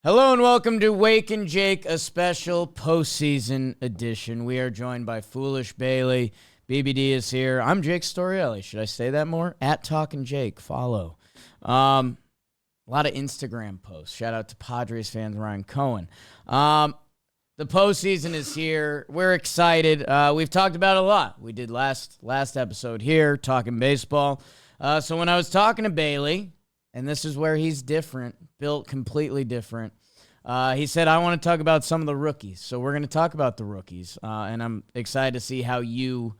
Hello and welcome to Talkin Jake, a special postseason edition. We are joined by Foolish Bailey. BBD is here. I'm Jake Storielli. Should I say that more? At Talkin Jake. Follow. A lot of Instagram posts. Shout out to Padres fans Ryan Cohen. The postseason is here. We're excited. We've talked about it a lot. We did last episode here talking baseball. So when I was talking to Bailey, and this is where he's different, built completely different. He said, I want to talk about some of the rookies. So we're going to talk about the rookies. And I'm excited to see how you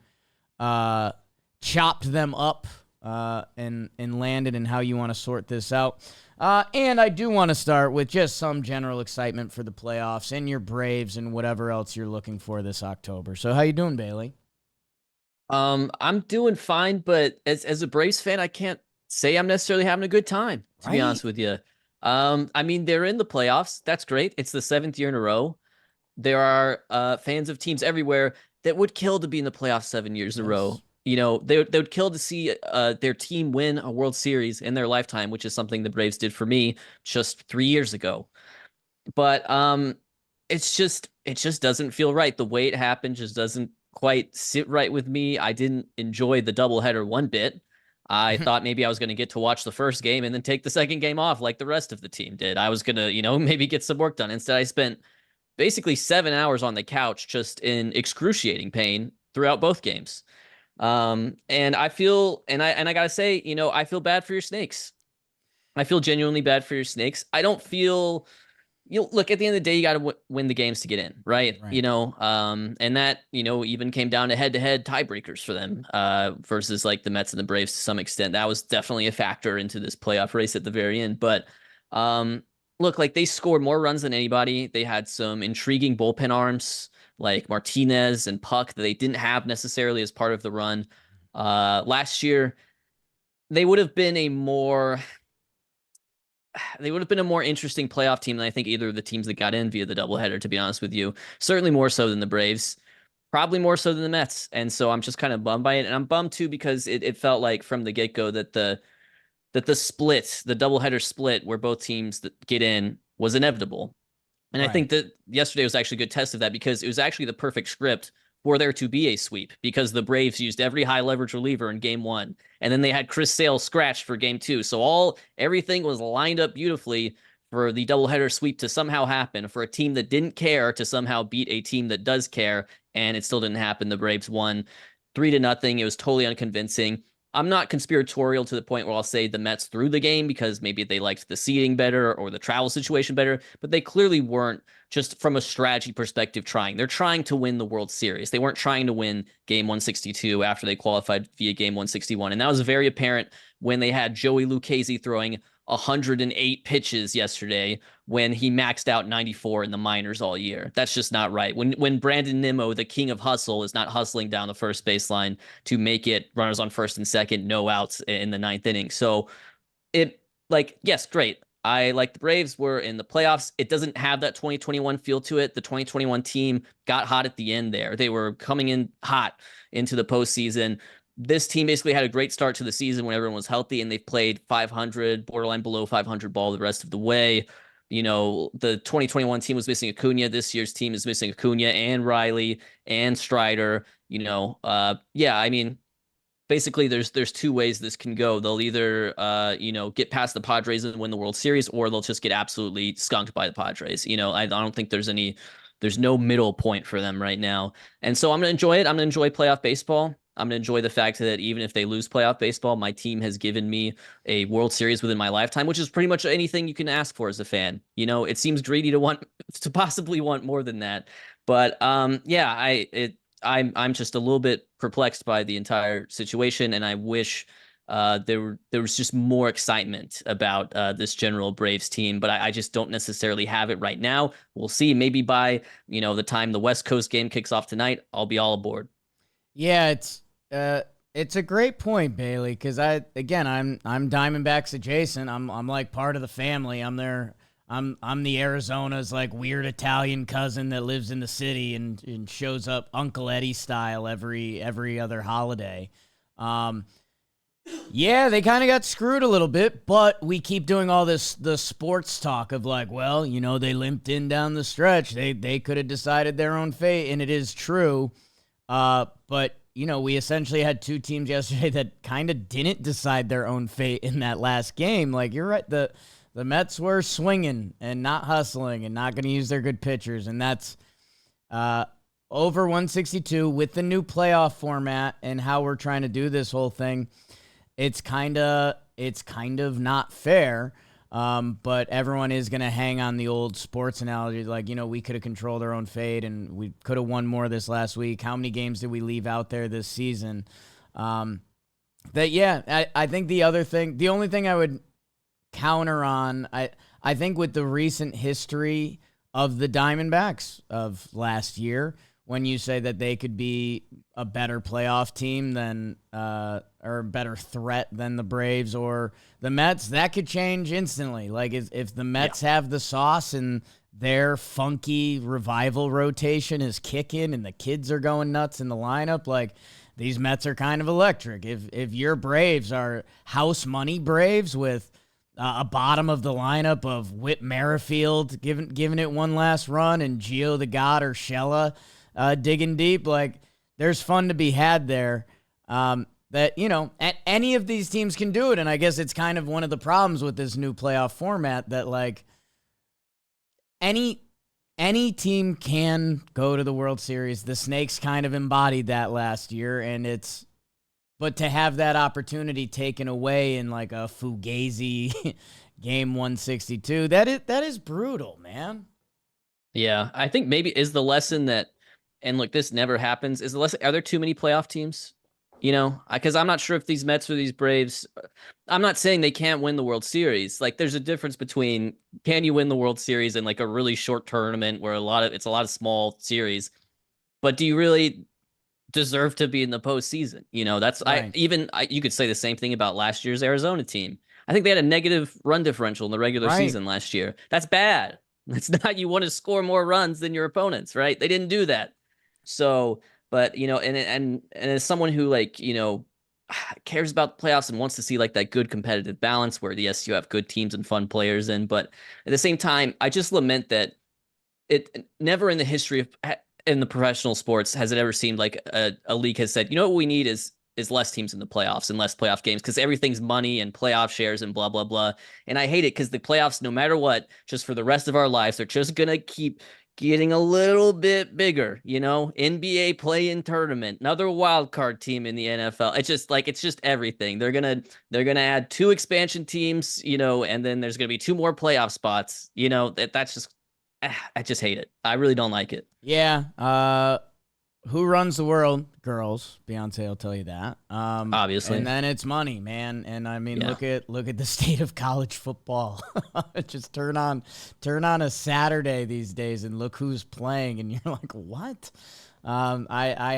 chopped them up and landed and how you want to sort this out. And I do want to start with just some general excitement for the playoffs and your Braves and whatever else you're looking for this October. So how you doing, Bailey? I'm doing fine, but as a Braves fan, I can't say I'm necessarily having a good time, to be honest with you. I mean, they're in the playoffs. That's great. It's the 7th year in a row. There are fans of teams everywhere that would kill to be in the playoffs 7 years in a row. You know, they would kill to see their team win a World Series in their lifetime, which is something the Braves did for me just 3 years ago. But it just doesn't feel right. The way it happened just doesn't quite sit right with me. I didn't enjoy the doubleheader one bit. I thought maybe I was going to get to watch the first game and then take the second game off like the rest of the team did. I was going to, maybe get some work done. Instead, I spent basically 7 hours on the couch just in excruciating pain throughout both games. And I feel, and I got to say, I feel bad for your Snakes. I feel genuinely bad for your Snakes. I don't feel... look, at the end of the day, you got to win the games to get in, right? And that, even came down to head-to-head tiebreakers for them versus like the Mets and the Braves to some extent. That was definitely a factor into this playoff race at the very end. But look, like they scored more runs than anybody. They had some intriguing bullpen arms like Martinez and Puck that they didn't have necessarily as part of the run. Last year, they would have been a more interesting playoff team than I think either of the teams that got in via the doubleheader, to be honest with you. Certainly more so than the Braves, probably more so than the Mets. And so I'm just kind of bummed by it. And I'm bummed too because it felt like from the get-go that the split, the doubleheader split where both teams that get in was inevitable. And right. I think that yesterday was actually a good test of that because it was actually the perfect script for there to be a sweep because the Braves used every high leverage reliever in game 1. And then they had Chris Sale scratched for game 2. So everything was lined up beautifully for the doubleheader sweep to somehow happen, for a team that didn't care to somehow beat a team that does care. And it still didn't happen. The Braves won 3-0. It was totally unconvincing. I'm not conspiratorial to the point where I'll say the Mets threw the game because maybe they liked the seating better or the travel situation better, but they clearly weren't, just from a strategy perspective, trying. They're trying to win the World Series. They weren't trying to win game 162 after they qualified via game 161. And that was very apparent when they had Joey Lucchesi throwing 108 pitches yesterday when he maxed out 94 in the minors all year. That's just not right. When Brandon Nimmo, the king of hustle, is not hustling down the first baseline to make it runners on first and second, no outs in the 9th inning. So yes, great. I like the Braves were in the playoffs. It doesn't have that 2021 feel to it. The 2021 team got hot at the end there. They were coming in hot into the postseason. This team basically had a great start to the season when everyone was healthy, and they've played 500, borderline below 500 ball the rest of the way. The 2021 team was missing Acuna. This year's team is missing Acuna and Riley and Strider. I mean, basically there's 2 ways this can go. They'll either, get past the Padres and win the World Series, or they'll just get absolutely skunked by the Padres. I don't think there's no middle point for them right now. And so I'm going to enjoy it. I'm going to enjoy playoff baseball. I'm going to enjoy the fact that even if they lose playoff baseball, my team has given me a World Series within my lifetime, which is pretty much anything you can ask for as a fan. It seems greedy to possibly want more than that. But I'm just a little bit perplexed by the entire situation, and I wish there was just more excitement about this general Braves team, but I just don't necessarily have it right now. We'll see. Maybe by the time the West Coast game kicks off tonight, I'll be all aboard. Yeah, it's a great point, Bailey, because I'm Diamondbacks adjacent. I'm like part of the family. I'm the Arizona's like weird Italian cousin that lives in the city and shows up Uncle Eddie style every other holiday. Yeah, they kind of got screwed a little bit, but we keep doing all the sports talk of like, well, they limped in down the stretch. They could have decided their own fate, and it is true. But we essentially had two teams yesterday that kind of didn't decide their own fate in that last game. Like, you're right, the Mets were swinging and not hustling and not going to use their good pitchers, and that's over 162 with the new playoff format and how we're trying to do this whole thing. It's kind of not fair, but everyone is going to hang on the old sports analogy. Like, we could have controlled our own fate and we could have won more this last week. How many games did we leave out there this season? I think the only thing I would counter on, I think with the recent history of the Diamondbacks of last year, when you say that they could be a better playoff team than or a better threat than the Braves or the Mets, that could change instantly. Like, if the Mets have the sauce and their funky revival rotation is kicking and the kids are going nuts in the lineup, like, these Mets are kind of electric. If your Braves are house money Braves with a bottom of the lineup of Whit Merrifield giving it one last run and Gio the God or Urshela digging deep, like, there's fun to be had there. Any of these teams can do it, and I guess it's kind of one of the problems with this new playoff format that, like, any team can go to the World Series. The Snakes kind of embodied that last year, but to have that opportunity taken away in like a fugazi game 162, that is brutal, man. Yeah, I think maybe is the lesson that, and look, this never happens, is the lesson, are there too many playoff teams? Because I'm not sure if these Mets or these Braves, I'm not saying they can't win the World Series. Like, there's a difference between, can you win the World Series in like a really short tournament where it's a lot of small series, but do you really deserve to be in the postseason? That's Right. You could say the same thing about last year's Arizona team. I think they had a negative run differential in the regular season last year. That's bad. That's not, you want to score more runs than your opponents, right? They didn't do that. So, but and as someone who cares about the playoffs and wants to see like that good competitive balance where yes, you have good teams and fun players in, but at the same time, I just lament that it never in the history of in the professional sports has it ever seemed like a league has said, what we need is less teams in the playoffs and less playoff games because everything's money and playoff shares and blah, blah, blah. And I hate it because the playoffs, no matter what, just for the rest of our lives, they're just going to keep getting a little bit bigger, NBA play-in tournament, another wild card team in the NFL. It's just everything. They're going to add 2 expansion teams, and then there's going to be 2 more playoff spots, that's just, I just hate it. I really don't like it. Yeah. Who runs the world? Girls. Beyonce will tell you that. Obviously. And then it's money, man. And I mean, look at the state of college football. Just turn on a Saturday these days and look who's playing, and you're like, what? I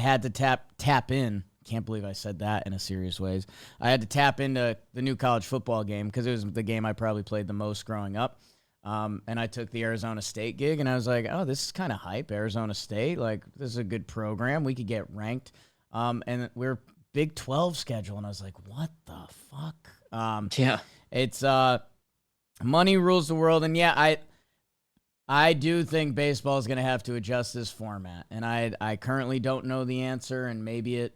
had to tap in. Can't believe I said that in a serious ways. I had to tap into the new college football game because it was the game I probably played the most growing up. And I took the Arizona State gig, and I was like, oh, this is kind of hype. Arizona State, like, this is a good program. We could get ranked. And we're Big 12 schedule, and I was like, what the fuck? It's money rules the world, and yeah, I do think baseball is going to have to adjust this format, and I currently don't know the answer, and maybe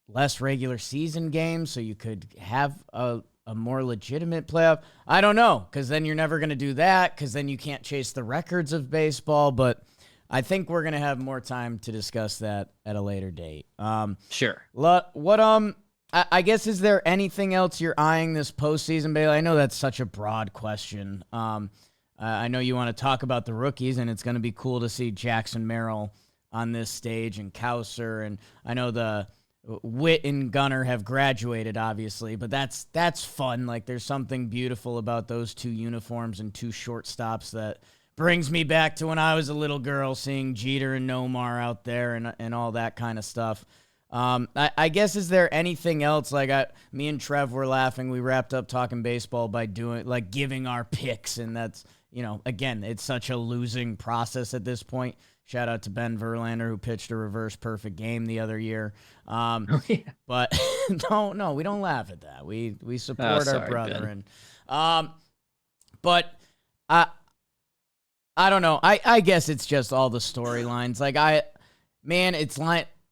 less regular season games, so you could have a more legitimate playoff. I don't know, because then you're never going to do that, because then you can't chase the records of baseball, but I think we're going to have more time to discuss that at a later date. Sure. I guess, is there anything else you're eyeing this postseason, Bailey? I know that's such a broad question. I know you want to talk about the rookies, and it's going to be cool to see Jackson Merrill on this stage and Kouser, and I know the Witt and Gunnar have graduated, obviously, but that's fun. Like, there's something beautiful about those 2 uniforms and 2 shortstops that brings me back to when I was a little girl, seeing Jeter and Nomar out there and all that kind of stuff. I guess, is there anything else? Like, me and Trev were laughing. We wrapped up talking baseball by giving our picks, and that's, again, it's such a losing process at this point. Shout out to Ben Verlander, who pitched a reverse perfect game the other year. But no, we don't laugh at that. We support our brethren. But I don't know. I guess it's just all the storylines.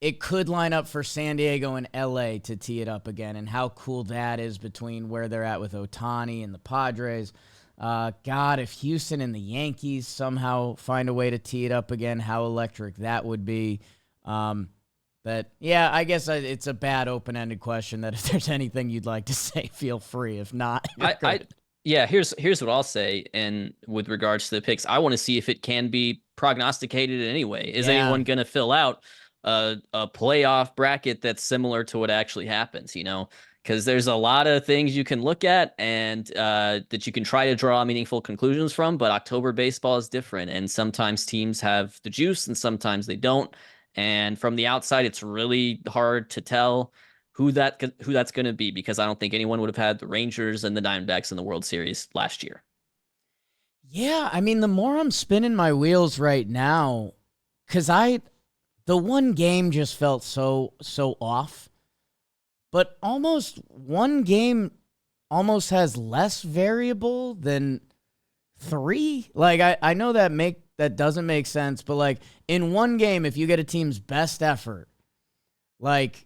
It could line up for San Diego and LA to tee it up again, and how cool that is between where they're at with Ohtani and the Padres. God, if Houston and the Yankees somehow find a way to tee it up again, how electric that would be. But yeah, I guess it's a bad open-ended question that if there's anything you'd like to say, feel free. If not, here's what I'll say. And with regards to the picks, I want to see if it can be prognosticated in any way. Is anyone going to fill out a playoff bracket that's similar to what actually happens, because there's a lot of things you can look at and that you can try to draw meaningful conclusions from, but October baseball is different, and sometimes teams have the juice and sometimes they don't. And from the outside, it's really hard to tell who that's going to be, because I don't think anyone would have had the Rangers and the Diamondbacks in the World Series last year. Yeah, I mean, the more I'm spinning my wheels right now, because the one game just felt so off, but almost one game almost has less variable than three. Like, I know that doesn't make sense, but like in one game, if you get a team's best effort, like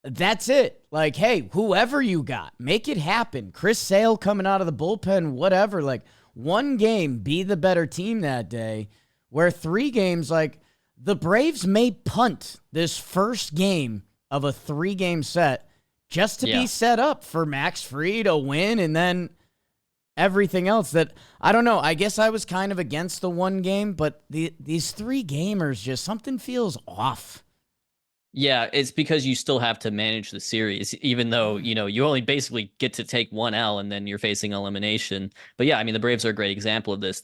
that's it. Like, hey, whoever you got, make it happen. Chris Sale coming out of the bullpen, whatever. Like one game, be the better team that day. Where three games, like the Braves may punt this first game of a 3-game set just to be set up for Max Fried to win, and then everything else that, I don't know, I guess I was kind of against the one game, but these 3 gamers, just something feels off. Yeah, it's because you still have to manage the series, even though, you only basically get to take 1 L and then you're facing elimination. But yeah, I mean, the Braves are a great example of this.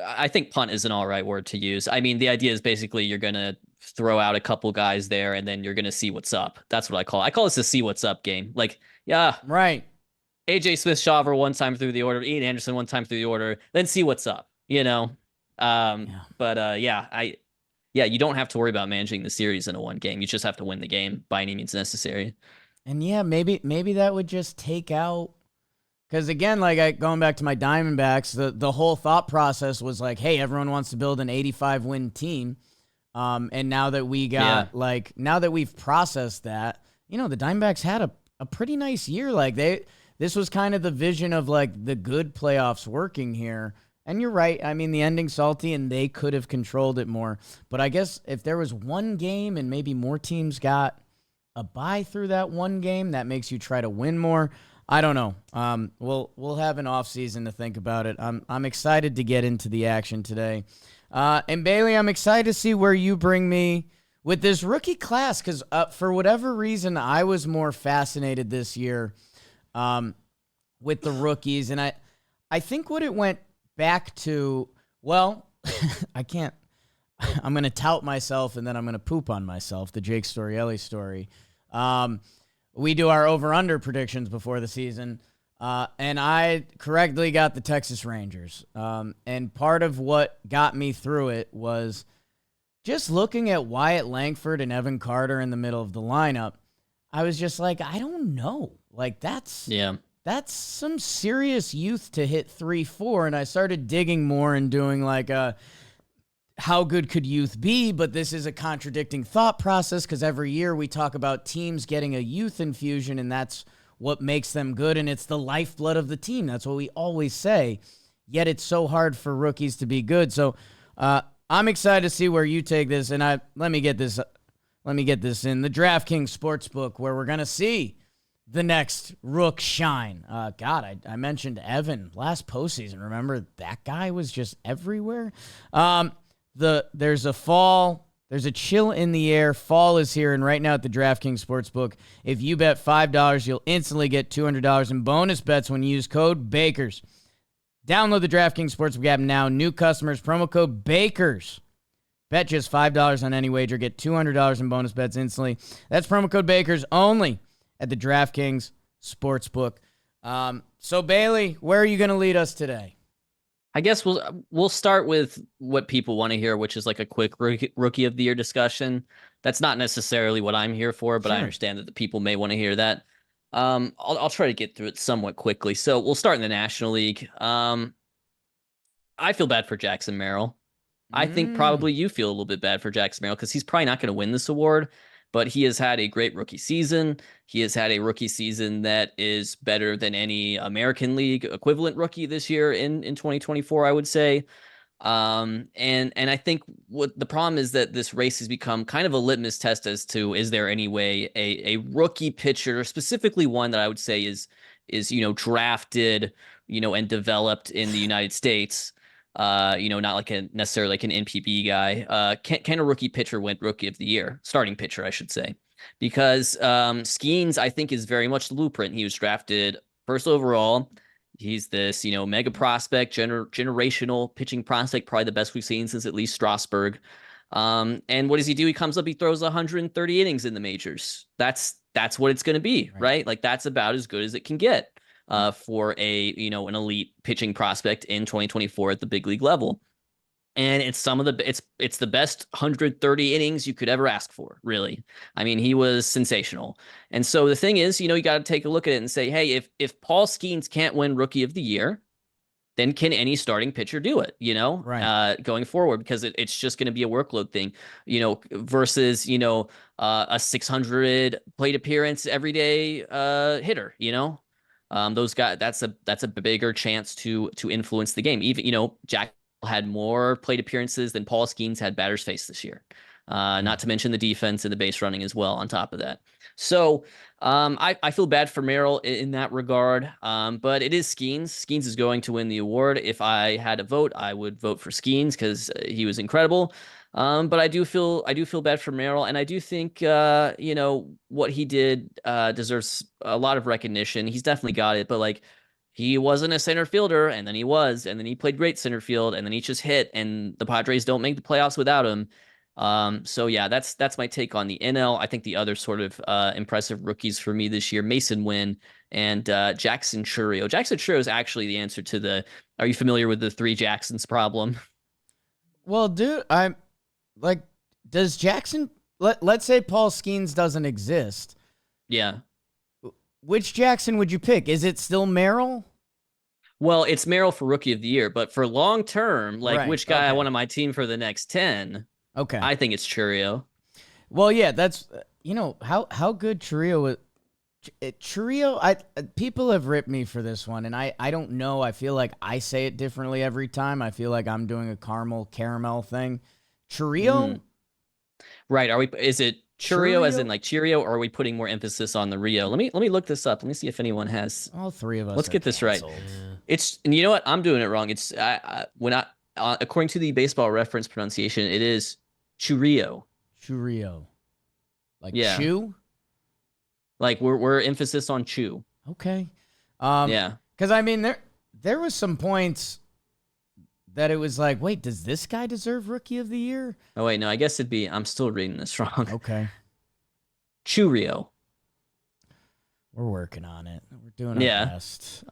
I think punt is an all right word to use. I mean, the idea is basically you're going to throw out a couple guys there and then you're going to see what's up. That's what I call it. I call this a see what's up game. Like, yeah. Right. AJ Smith-Shawver one time through the order, Ian Anderson one time through the order, then see what's up, you don't have to worry about managing the series in a one game. You just have to win the game by any means necessary. And yeah, maybe that would just take out, because again, like going back to my Diamondbacks, the whole thought process was like, hey, everyone wants to build an 85-win team. And now that we got now that we've processed that, the Diamondbacks had a pretty nice year. Like this was kind of the vision of like the good playoffs working here. And you're right. I mean, the ending's salty and they could have controlled it more. But I guess if there was one game and maybe more teams got a bye through that one game, that makes you try to win more. I don't know. We'll have an off season to think about it. I'm excited to get into the action today. And Bailey, I'm excited to see where you bring me with this rookie class, because for whatever reason, I was more fascinated this year with the rookies. And I think what it went back to, well, I'm going to tout myself and then I'm going to poop on myself, the Jake Storielli story. We do our over-under predictions before the season, and I correctly got the Texas Rangers. And part of what got me through it was just looking at Wyatt Langford and Evan Carter in the middle of the lineup. I was just like, I don't know. Like, that's some serious youth to hit 3-4. And I started digging more and doing like how good could youth be? But this is a contradicting thought process, because every year we talk about teams getting a youth infusion, and that's what makes them good, and it's the lifeblood of the team. That's what we always say. Yet it's so hard for rookies to be good. So I'm excited to see where you take this. And let me get this in the DraftKings Sportsbook, where we're gonna see the next rook shine. I mentioned Evan last postseason. Remember, that guy was just everywhere. There's a chill in the air. Fall is here, and right now at the DraftKings Sportsbook, if you bet $5, you'll instantly get $200 in bonus bets when you use code BAKERS. Download the DraftKings Sportsbook app now. New customers, promo code BAKERS. Bet just $5 on any wager. Get $200 in bonus bets instantly. That's promo code BAKERS only at the DraftKings Sportsbook. So, Bailey, where are you going to lead us today? I guess we'll start with what people want to hear, which is like a quick rookie of the year discussion. That's not necessarily what I'm here for, but I Sure. understand that the people may want to hear that. I'll try to get through it somewhat quickly. So we'll start in the National League. I feel bad for Jackson Merrill. I think Mm, probably you feel a little bit bad for Jackson Merrill because he's probably not going to win this award, but he has had a great rookie season. He has had a rookie season that is better than any American League equivalent rookie this year in 2024, I would say. And I think what the problem is that this race has become kind of a litmus test as to is there any way a rookie pitcher, specifically one that I would say is drafted, and developed in the United States, not like a necessarily like an NPB guy. Can a rookie pitcher win rookie of the year? Starting pitcher, I should say. Because Skeens, I think, is very much the blueprint. He was drafted first overall. He's this, mega prospect, generational pitching prospect, probably the best we've seen since at least Strasburg. And what does he do? He comes up, he throws 130 innings in the majors. That's what it's going to be, right? Like that's about as good as it can get for an elite pitching prospect in 2024 at the big league level. And it's it's the best 130 innings you could ever ask for, really. I mean, he was sensational. And so the thing is, you got to take a look at it and say, hey, if Paul Skeens can't win Rookie of the Year, then can any starting pitcher do it, right. going forward? Because it's just going to be a workload thing, versus, a 600 plate appearance everyday hitter, those guys, that's a bigger chance to influence the game. Even, Jack had more plate appearances than Paul Skeens had batters faced this year. Not to mention the defense and the base running as well on top of that. So I feel bad for Merrill in that regard, but it is Skeens. Skeens is going to win the award. If I had a vote, I would vote for Skeens because he was incredible. But I do feel bad for Merrill, and I do think what he did deserves a lot of recognition. He's definitely got it, but like he wasn't a center fielder, and then he was, and then he played great center field, and then he just hit, and the Padres don't make the playoffs without him. So yeah, that's my take on the NL. I think the other sort of impressive rookies for me this year, Mason Wynn and Jackson Chourio. Jackson Chourio is actually the answer to the. Are you familiar with the three Jacksons problem? Well, dude, I'm like, does Jackson? Let's say Paul Skeens doesn't exist. Yeah. Which Jackson would you pick? Is it still Merrill? Well, it's Merrill for Rookie of the Year, but for long term, like Right. which guy I want on my team for the next 10, Okay. I think it's Chourio. Well, yeah, that's how good Chourio is. Chourio, people have ripped me for this one, and I don't know. I feel like I say it differently every time. I feel like I'm doing a caramel thing. Chourio, Right. Is it Chourio as in Chourio. like Cheerio, or are we putting more emphasis on the Rio? Let me look this up. Let me see if anyone has. All three of us Let's are get this right. canceled. Yeah. And you know what? I'm doing it wrong. It's when I according to the baseball reference pronunciation, it is Chourio. Chourio, like Yeah. chew. Like we're emphasis on chew. Okay. Yeah. Because I mean there was some points that it was like, wait, does this guy deserve Rookie of the Year? Oh wait, no, I guess it'd be I'm still reading this wrong. Okay. Chourio. We're working on it. We're doing our Yeah. best.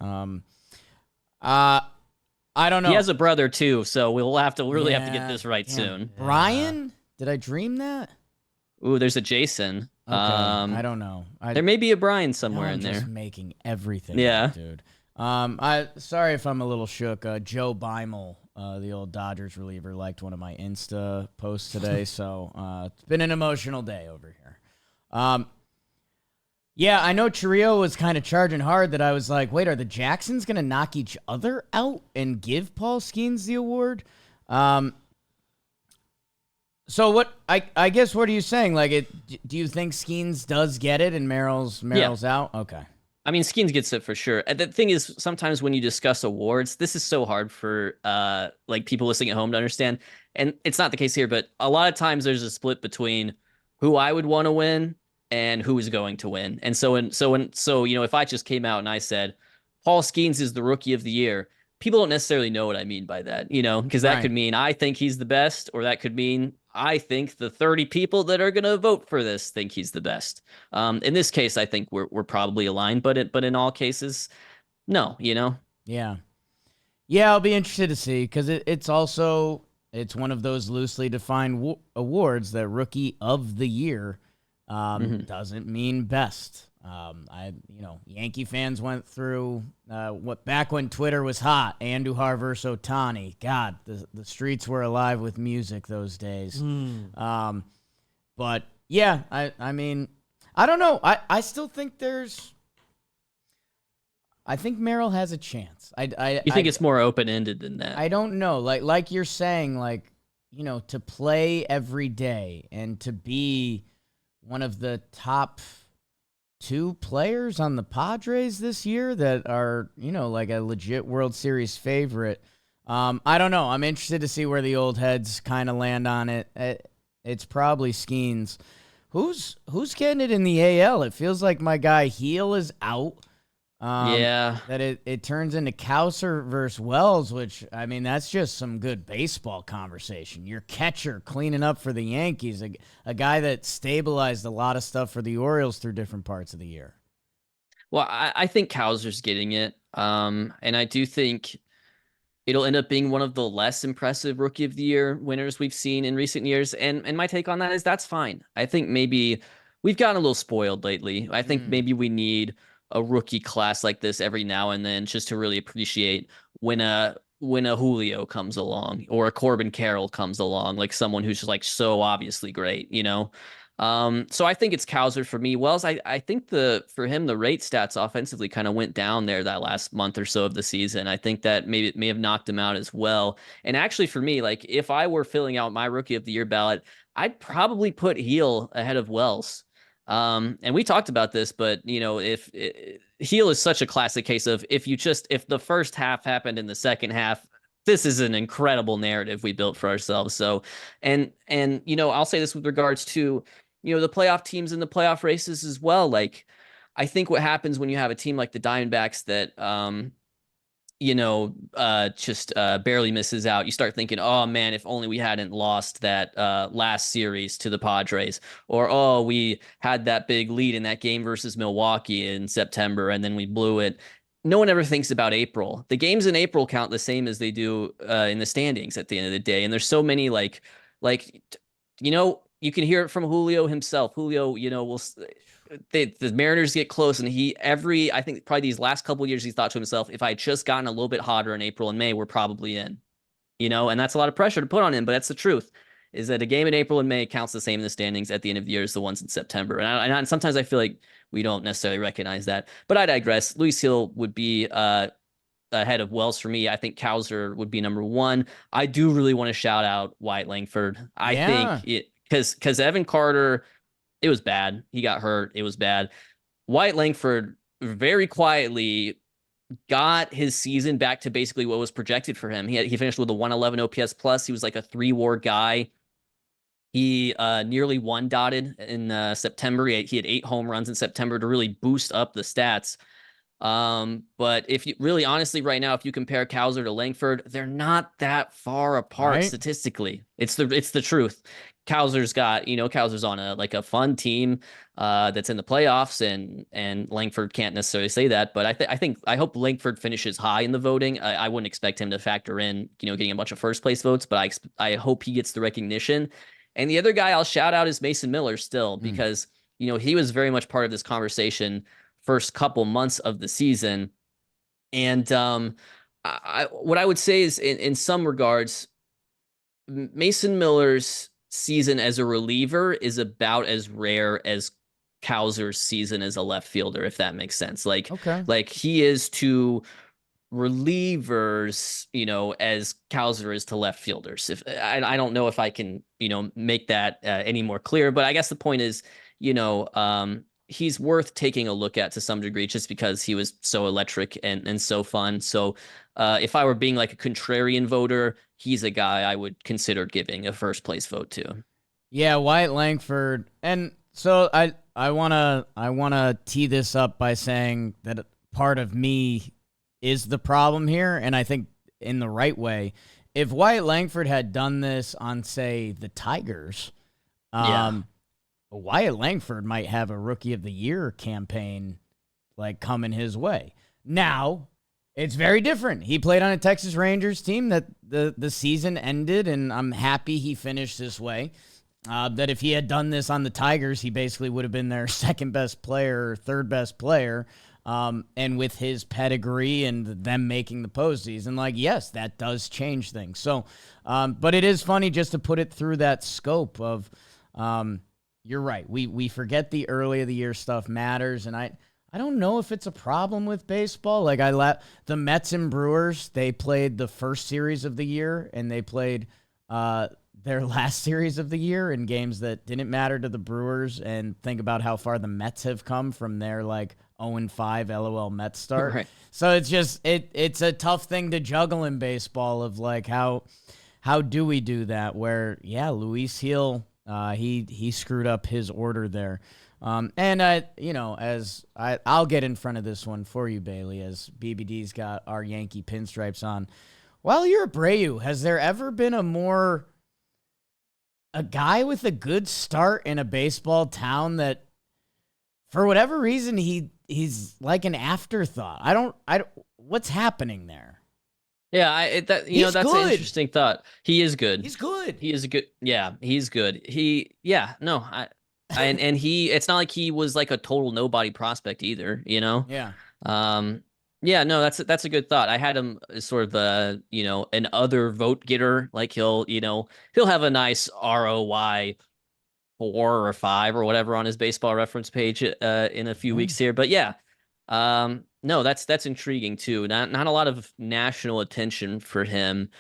I don't know. He has a brother too, so we'll have to really have to get Yeah, this right damn. soon. Brian? Did I dream that? Ooh, there's a Jason. Okay, I don't know. There may be a Brian somewhere I'm in just there. making everything Yeah. up, dude. I sorry if I'm a little shook. Joe Beimel, the old Dodgers reliever, liked one of my Insta posts today, so it's been an emotional day over here. Yeah, I know Chourio was kind of charging hard that I was like, wait, are the Jacksons going to knock each other out and give Paul Skeens the award? So what, I guess, what are you saying? Like, do you think Skeens does get it and Merrill's out? Okay. I mean, Skeens gets it for sure. And the thing is, sometimes when you discuss awards, this is so hard for like people listening at home to understand. And it's not the case here, but a lot of times there's a split between who I would want to win and who is going to win. And so if I just came out and I said Paul Skeens is the Rookie of the Year, people don't necessarily know what I mean by that, because that could mean I think he's the best, or that could mean I think the 30 people that are going to vote for this think he's the best. In this case, I think we're probably aligned, but in all cases, no, Yeah. Yeah, I'll be interested to see because it's one of those loosely defined awards that Rookie of the Year doesn't mean best. Yankee fans went through back when Twitter was hot, Andujar versus Ohtani. God, the streets were alive with music those days. But yeah, I mean, I don't know. I still think I think Merrill has a chance. You think it's more open-ended than that? I don't know. Like you're saying, to play every day and to be one of the top 2 players on the Padres this year that are, like a legit World Series favorite. I don't know. I'm interested to see where the old heads kind of land on it. It's probably Skeens. Who's getting it in the AL? It feels like my guy Heel is out. Yeah. That it turns into Kouser versus Wells, which, I mean, that's just some good baseball conversation. Your catcher cleaning up for the Yankees, a guy that stabilized a lot of stuff for the Orioles through different parts of the year. Well, I think Kouser's getting it. And I do think it'll end up being one of the less impressive Rookie of the Year winners we've seen in recent years. And my take on that is that's fine. I think maybe we've gotten a little spoiled lately. I think maybe we need a rookie class like this every now and then just to really appreciate when a Julio comes along or a Corbin Carroll comes along, like someone who's just like so obviously great, So I think it's Kouser for me. Wells, I think for him the rate stats offensively kind of went down there that last month or so of the season. I think that maybe it may have knocked him out as well. And actually for me, like if I were filling out my Rookie of the Year ballot, I'd probably put Heel ahead of Wells. And we talked about this, but if Heel is such a classic case of if the first half happened in the second half, this is an incredible narrative we built for ourselves. So, and I'll say this with regards to the playoff teams and the playoff races as well. Like, I think what happens when you have a team like the Diamondbacks that just barely misses out. You start thinking, oh man, if only we hadn't lost that last series to the Padres, or oh, we had that big lead in that game versus Milwaukee in September and then we blew it. No one ever thinks about April. The games in April count the same as they do in the standings at the end of the day. And there's so many you can hear it from Julio himself. Julio, the Mariners get close, and I think probably these last couple of years, he's thought to himself, if I had just gotten a little bit hotter in April and May, we're probably in, and that's a lot of pressure to put on him, but that's the truth, is that a game in April and May counts the same in the standings at the end of the year as the ones in September. And sometimes I feel like we don't necessarily recognize that, but I digress. Luis Hill would be ahead of Wells for me. I think Kouser would be number 1. I do really want to shout out Wyatt Langford. I think it, because Evan Carter, it was bad. He got hurt. It was bad. Wyatt Langford very quietly got his season back to basically what was projected for him. He finished with a 111 OPS plus. He was like a 3-WAR guy. He nearly 1-dotted in September. He had 8 home runs in September to really boost up the stats. But if you really honestly right now, if you compare Kouser to Langford, they're not that far apart statistically. It's the truth. Kouser's on a fun team that's in the playoffs, and Langford can't necessarily say that, but I hope Langford finishes high in the voting. I wouldn't expect him to factor in getting a bunch of first place votes, but I hope he gets the recognition. And the other guy I'll shout out is Mason Miller still, because he was very much part of this conversation first couple months of the season. And what I would say is in some regards, Mason Miller's season as a reliever is about as rare as Kouser's season as a left fielder, if that makes sense. Like he is to relievers, as Kouser is to left fielders. If I don't know if I can, make that any more clear, but I guess the point is, he's worth taking a look at to some degree just because he was so electric and so fun. So if I were being like a contrarian voter, he's a guy I would consider giving a first place vote to. Yeah, Wyatt Langford. And so I wanna tee this up by saying that part of me is the problem here, and I think in the right way. If Wyatt Langford had done this on, say, the Tigers, Wyatt Langford might have a Rookie of the Year campaign coming his way. Now, It's very different. He played on a Texas Rangers team that the season ended, and I'm happy he finished this way. That if he had done this on the Tigers, he basically would have been their second best player or third best player. And with his pedigree and them making the postseason, like, yes, that does change things. So, but it is funny just to put it through that scope of, you're right. We forget the early of the year stuff matters. And I don't know if it's a problem with baseball. Like the Mets and Brewers, they played the first series of the year and they played, their last series of the year in games that didn't matter to the Brewers, and think about how far the Mets have come from their like 0-5 LOL Mets start. Right. So it's just it's a tough thing to juggle in baseball of like how do we do that where Luis Gil he screwed up his order there. And I'll get in front of this one for you, Bailey, as BBD's got our Yankee pinstripes on. While you're Abreu, has there ever been a guy with a good start in a baseball town that, for whatever reason, he's like an afterthought? I don't. What's happening there? Yeah, that's good. an interesting thought. He is good. He's good. He is good. Yeah, he's good. And he, it's not like he was like a total nobody prospect either, you know? Yeah. Yeah, no, that's a good thought. I had him as sort of an other vote getter. Like he'll have a nice ROI 4 or 5 or whatever on his baseball reference page in a few weeks here. But yeah, no, that's intriguing too. Not a lot of national attention for him.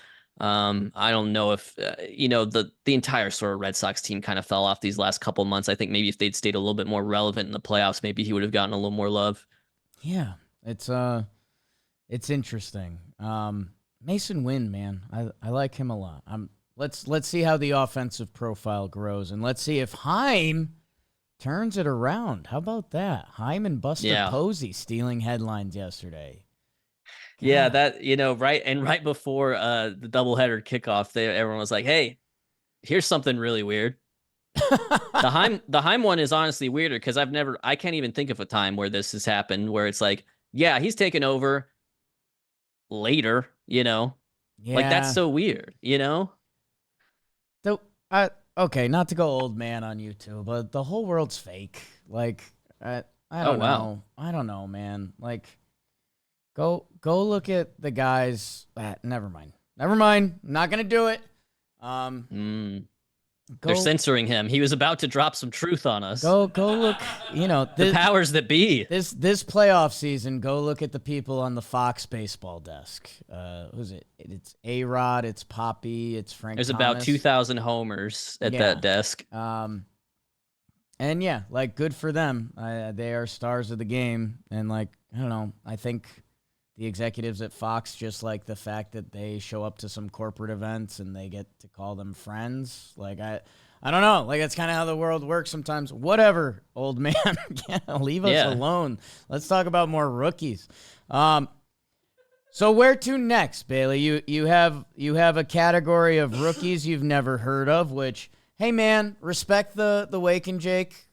I don't know if the entire sort of Red Sox team kind of fell off these last couple months. I think maybe if they'd stayed a little bit more relevant in the playoffs, maybe he would have gotten a little more love. Yeah, it's interesting. Mason Wynn, man, I like him a lot. Let's see how the offensive profile grows, and let's see if Heim turns it around. How about that? Heim and Buster Posey stealing headlines yesterday. God. Yeah, that right before the doubleheader kickoff, everyone was like, "Hey, here's something really weird." The Heim one is honestly weirder because I can't even think of a time where this has happened where it's like, yeah, he's taken over later, like that's so weird, So okay, not to go old man on YouTube, but the whole world's fake. Like I don't know. Wow. I don't know, man. Like go look at the guys. Never mind. I'm not gonna do it. They're censoring him. He was about to drop some truth on us. Go look, the powers that be. This playoff season, go look at the people on the Fox baseball desk. Who's it? It's A-Rod, it's Poppy, it's Frank There's Thomas. about 2,000 homers at that desk. And yeah, like good for them. They are stars of the game. And like, I don't know, I think the executives at Fox just like the fact that they show up to some corporate events and they get to call them friends. Like, I don't know. Like, that's kind of how the world works sometimes. Whatever, old man. Leave us alone. Let's talk about more rookies. So where to next, Bailey? You have a category of rookies you've never heard of, which, hey, man, respect the Wake and Jake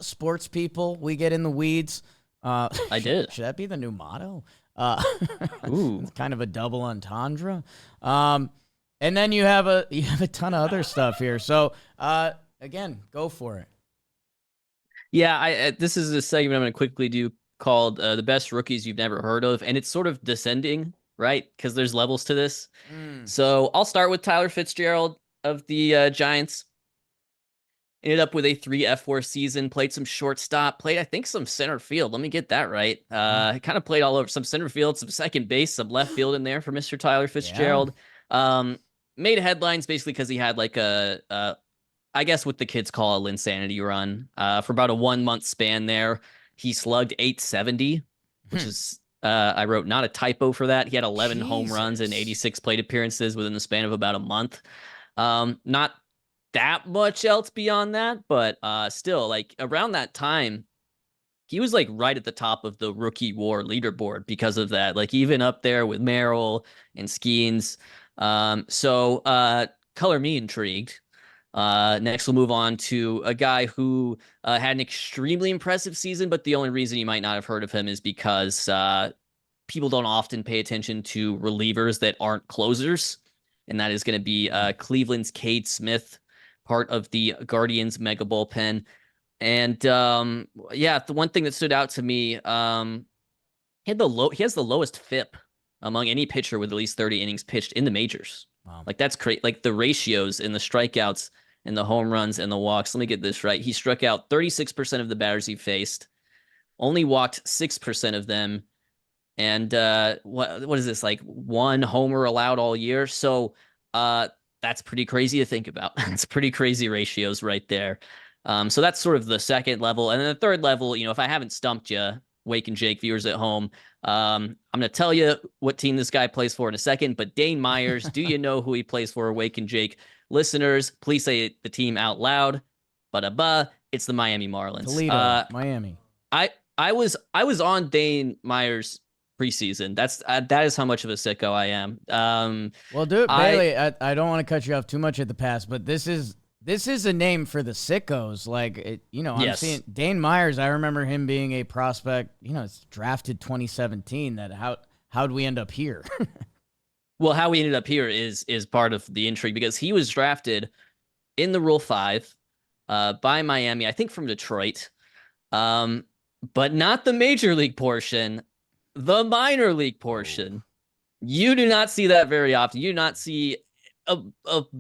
sports people. We get in the weeds. I did. Should that be the new motto? Ooh, It's kind of a double entendre. And then you have a ton of other stuff here. So again, go for it. Yeah, this is a segment I'm going to quickly do called the best rookies you've never heard of, and it's sort of descending, right? Because there's levels to this. So I'll start with Tyler Fitzgerald of the Giants. Ended up with a 3 F4 season, played some shortstop, played, I think, some center field. Let me get that right. Kind of played all over, some center field, some second base, some left field in there for Mr. Tyler Fitzgerald. Yeah. Made headlines basically because he had like I guess what the kids call a Linsanity run. For about a 1 month span there, he slugged .870, which is, I wrote not a typo for that. He had 11 home runs and 86 plate appearances within the span of about a month. Not that much else beyond that, but still, like around that time, he was like right at the top of the rookie war leaderboard because of that. Like even up there with Merrill and Skeens. So color me intrigued. Next, we'll move on to a guy who had an extremely impressive season, but the only reason you might not have heard of him is because people don't often pay attention to relievers that aren't closers, and that is going to be Cleveland's Cade Smith, part of the Guardians mega bullpen. And the one thing that stood out to me, he has the lowest FIP among any pitcher with at least 30 innings pitched in the majors. Wow. Like that's great. Like the ratios in the strikeouts and the home runs and the walks. Let me get this right. He struck out 36% of the batters he faced, only walked 6% of them. And what is this, like 1 homer allowed all year? So that's pretty crazy to think about. It's pretty crazy ratios right there. So that's sort of the second level. And then the third level, if I haven't stumped you, Wake and Jake viewers at home, I'm going to tell you what team this guy plays for in a second. But Dane Myers, do you know who he plays for? Wake and Jake listeners, please say the team out loud. But it's the Miami Marlins. Toledo, Miami. I was on Dane Myers preseason. That is how much of a sicko I am. Well, dude, Bailey, I don't want to cut you off too much at the pass, but this is a name for the sickos. Like, I'm seeing Dane Myers. I remember him being a prospect. It's drafted 2017. How'd we end up here? Well, how we ended up here is part of the intrigue because he was drafted in the Rule 5 by Miami, I think from Detroit, but not the major league portion, the minor league portion. You do not see that very often. You do not see a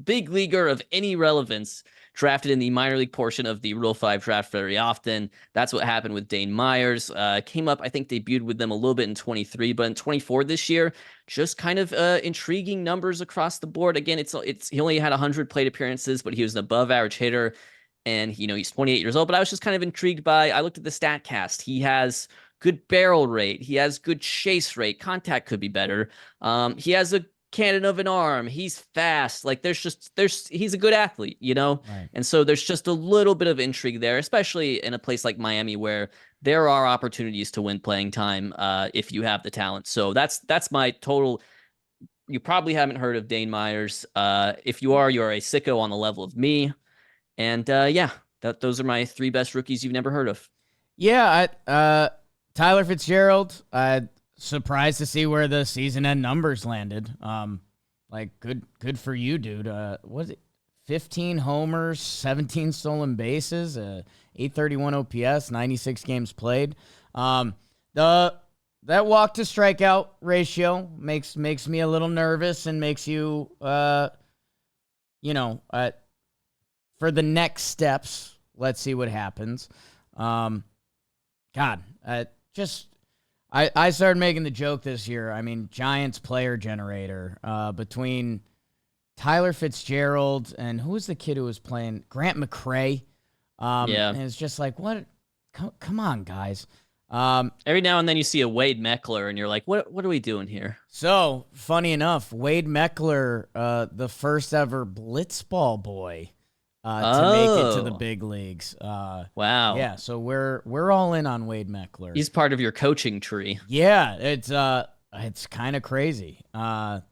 big leaguer of any relevance drafted in the minor league portion of the Rule 5 draft very often. That's what happened with Dane Myers. Came up, I think debuted with them a little bit in 23, but in 24 this year, just kind of intriguing numbers across the board. Again, he only had 100 plate appearances, but he was an above average hitter, and he's 28 years old. But I was just kind of intrigued I looked at the StatCast. He has good barrel rate. He has good chase rate. Contact could be better. He has a cannon of an arm. He's fast. Like he's a good athlete, Right. And so there's just a little bit of intrigue there, especially in a place like Miami where there are opportunities to win playing time if you have the talent. So that's my total. You probably haven't heard of Dane Myers. If you are, you're a sicko on the level of me. And those are my 3 best rookies you've never heard of. Yeah, Tyler Fitzgerald. Surprised to see where the season end numbers landed. Good for you, dude. What is it? 15 homers, 17 stolen bases, 831 OPS, 96 games played. That walk to strikeout ratio makes me a little nervous and makes you, for the next steps. Let's see what happens. I started making the joke this year. I mean, Giants player generator between Tyler Fitzgerald and who was the kid who was playing? Grant McCray. And it's just like, what? Come on, guys. Every now and then you see a Wade Meckler and you're like, what are we doing here? So, funny enough, Wade Meckler, the first ever blitzball boy to make it to the big leagues. Wow. Yeah, so we're all in on Wade Meckler. He's part of your coaching tree. Yeah, it's kind of crazy. The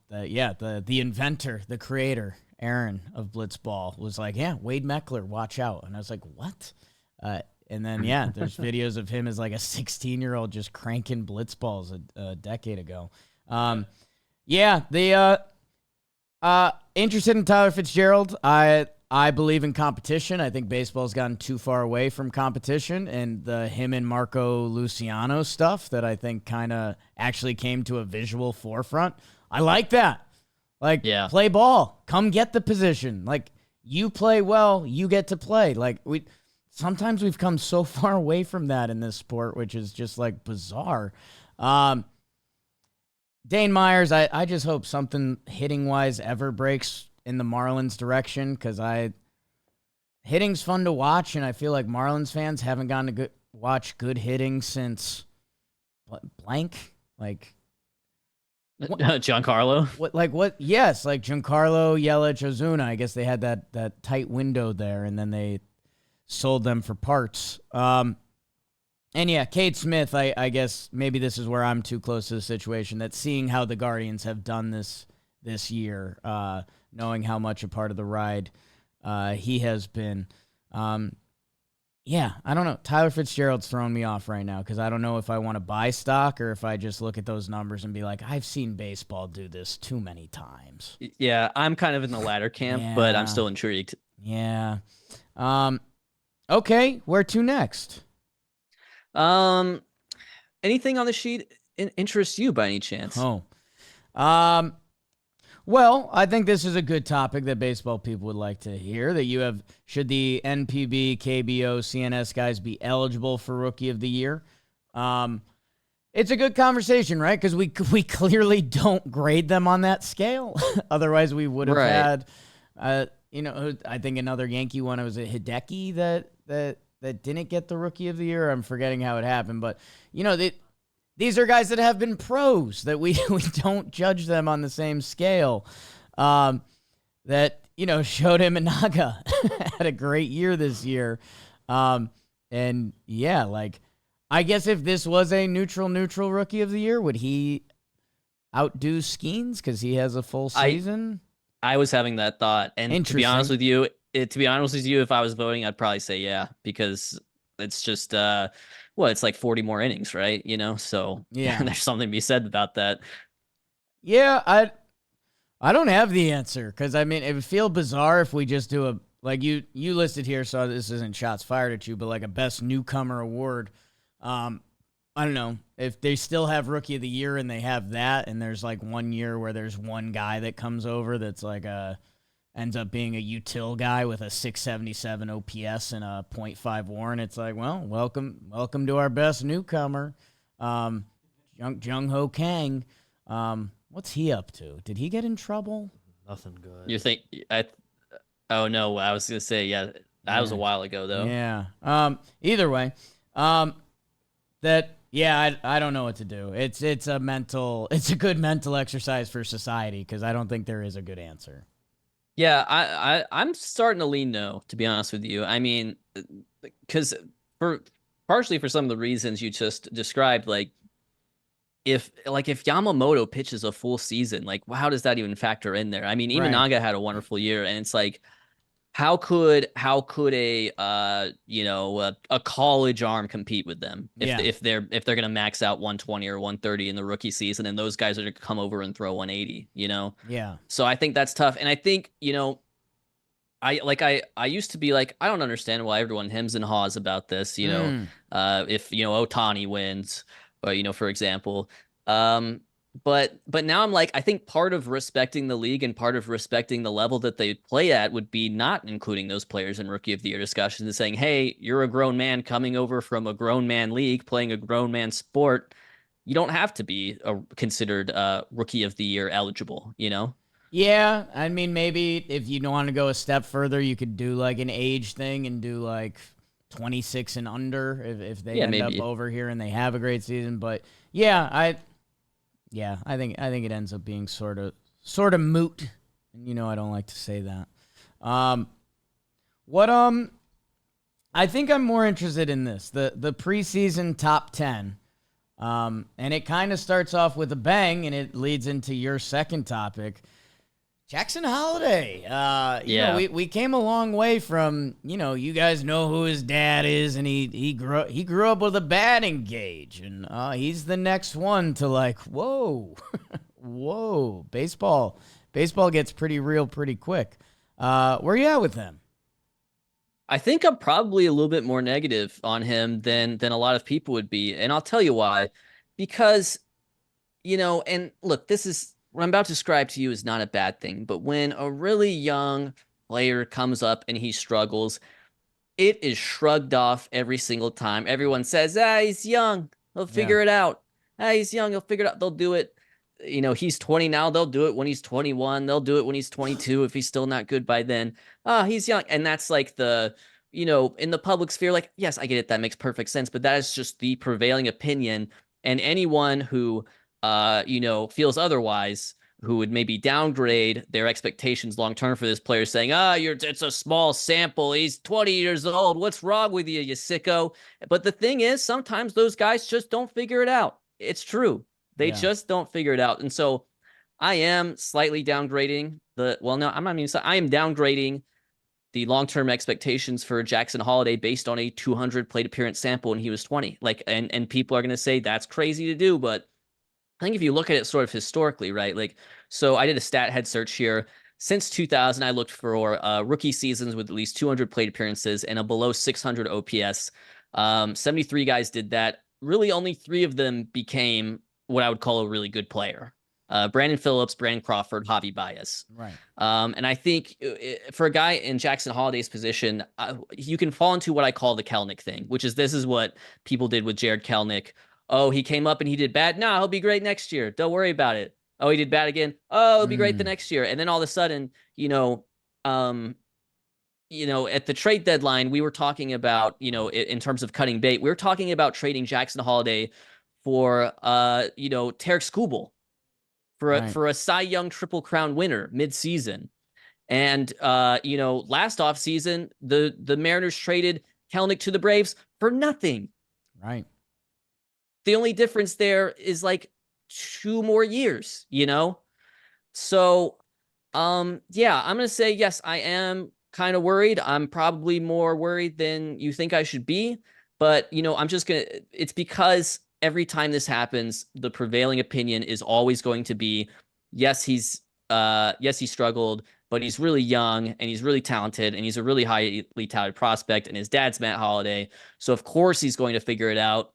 inventor, the creator, Aaron of blitzball was like, yeah, Wade Meckler, watch out. And I was like, what? And then, there's videos of him as like a 16-year-old just cranking blitzballs a decade ago. Interested in Tyler Fitzgerald. I believe in competition. I think baseball's gotten too far away from competition, and him and Marco Luciano stuff that I think kind of actually came to a visual forefront. I like that. Play ball. Come get the position. Like, you play well, you get to play. Like, sometimes we've come so far away from that in this sport, which is just like bizarre. Dane Myers, I just hope something hitting-wise ever breaks in the Marlins direction, because hitting's fun to watch, and I feel like Marlins fans haven't gotten to watch good hitting since blank. Like Giancarlo. What? Yes, like Giancarlo, Yelich, Ozuna. I guess they had that tight window there, and then they sold them for parts. And yeah, Cade Smith, I guess maybe this is where I'm too close to the situation, that seeing how the Guardians have done this year, knowing how much a part of the ride he has been, Yeah, I don't know. Tyler Fitzgerald's throwing me off right now because I don't know if I want to buy stock or if I just look at those numbers and be like, I've seen baseball do this too many times. Yeah, I'm kind of in the latter camp, but I'm Yeah, still intrigued. yeah. Um, okay, where to next? Um, anything on the sheet interests you by any chance? Oh, um, well, I think this is a good topic that baseball people would like to hear. That you have, should the NPB, KBO, CNS guys be eligible for Rookie of the Year? Um, it's a good conversation, right? Because we clearly don't grade them on that scale. Otherwise, we would have Right. had, I think another Yankee one. It was a Hideki that didn't get the Rookie of the Year. I'm forgetting how it happened, but these are guys that have been pros that we don't judge them on the same scale. That showed him Inaga had a great year this year, and yeah, like I guess if this was a neutral Rookie of the Year, would he outdo Skeens because he has a full I season? I was having that thought, and to be honest Interesting. with you, if I was voting, I'd probably say yeah, because it's just it's like 40 more innings, right? So Yeah, there's something to be said about that. yeah. I don't have the answer because I mean it would feel bizarre if we just do a like you listed here, so this isn't shots fired at you, but like a best newcomer award. Um, I don't know if they still have Rookie of the Year and they have that, and there's like one year where there's one guy that comes over that's like ends up being a util guy with a 677 OPS and a .5 WAR, and it's like, well, welcome to our best newcomer, Jung Ho Kang. What's he up to? Did he get in trouble? Nothing good. You think I? Oh no, I was gonna say yeah. That was a Yeah. while ago though. Yeah. Either way, that yeah, I don't know what to do. It's a good mental exercise for society because I don't think there is a good answer. Yeah, I'm starting to lean no, to be honest with you. I mean, because for partially for some of the reasons you just described, like if Yamamoto pitches a full season, like how does that even factor in there? I mean, Right. Imanaga had a wonderful year, and it's like how could a college arm compete with them Yeah. if they're gonna max out 120 or 130 in the rookie season, and those guys are gonna come over and throw 180, Yeah. So I think that's tough, and I think I used to be like, I don't understand why everyone hems and haws about this, Mm. if Otani wins, or for example. Um, but now I'm like, I think part of respecting the league and part of respecting the level that they play at would be not including those players in Rookie of the Year discussions and saying, hey, you're a grown man coming over from a grown man league playing a grown man sport. You don't have to be considered Rookie of the Year eligible. Yeah. I mean, maybe if you don't want to go a step further, you could do like an age thing and do like 26 and under if they Yeah, end up maybe. over here and they have a great season. But yeah, I think it ends up being sort of moot. And I don't like to say that. Um, what I think I'm more interested in this the preseason top 10. And it kind of starts off with a bang, and it leads into your second topic. Jackson Holliday. Yeah. We came a long way from, you guys know who his dad is, and he grew up with a batting gauge, and he's the next one to like, whoa, whoa, baseball gets pretty real pretty quick. Where you at with him? I think I'm probably a little bit more negative on him than a lot of people would be, and I'll tell you why. Because, and look, this is what I'm about to describe to you is not a bad thing, but when a really young player comes up and he struggles, it is shrugged off every single time. Everyone says, he's young. He'll Yeah, figure it out. He's young. He'll figure it out. They'll do it. He's 20 now. They'll do it when he's 21. They'll do it when he's 22 if he's still not good by then. He's young. And that's like in the public sphere, like, yes, I get it. That makes perfect sense. But that is just the prevailing opinion. And anyone who, feels otherwise, who would maybe downgrade their expectations long term for this player, saying, it's a small sample. He's 20 years old. What's wrong with you sicko? But the thing is, sometimes those guys just don't figure it out. It's true. They yeah, just don't figure it out. And so I am slightly downgrading no, I'm not even, I am downgrading the long-term expectations for Jackson Holliday based on a 200 plate appearance sample when he was 20. Like, and people are going to say that's crazy to do, but I think if you look at it sort of historically, right? Like, so I did a stat head search here. Since 2000, I looked for rookie seasons with at least 200 plate appearances and a below 600 OPS. 73 guys did that. Really, only 3 of them became what I would call a really good player. Brandon Phillips, Brandon Crawford, Javi Baez. Right. And I think for a guy in Jackson Holliday's position, you can fall into what I call the Kelenic thing, which is this is what people did with Jared Kelenic. Oh, he came up and he did bad. No, he'll be great next year. Don't worry about it. Oh, he did bad again. Oh, it'll be great the next year. And then all of a sudden, at the trade deadline, we were talking about, in terms of cutting bait, we were talking about trading Jackson Holliday for, Tarek Skubal for a Cy Young Triple Crown winner mid-season. And, last offseason, the Mariners traded Kelenic to the Braves for nothing. Right. The only difference there is like 2 more years, So, I'm going to say, yes, I am kind of worried. I'm probably more worried than you think I should be. But, it's because every time this happens, the prevailing opinion is always going to be, yes, he struggled, but he's really young and he's really talented and he's a really highly touted prospect and his dad's Matt Holliday. So, of course, he's going to figure it out.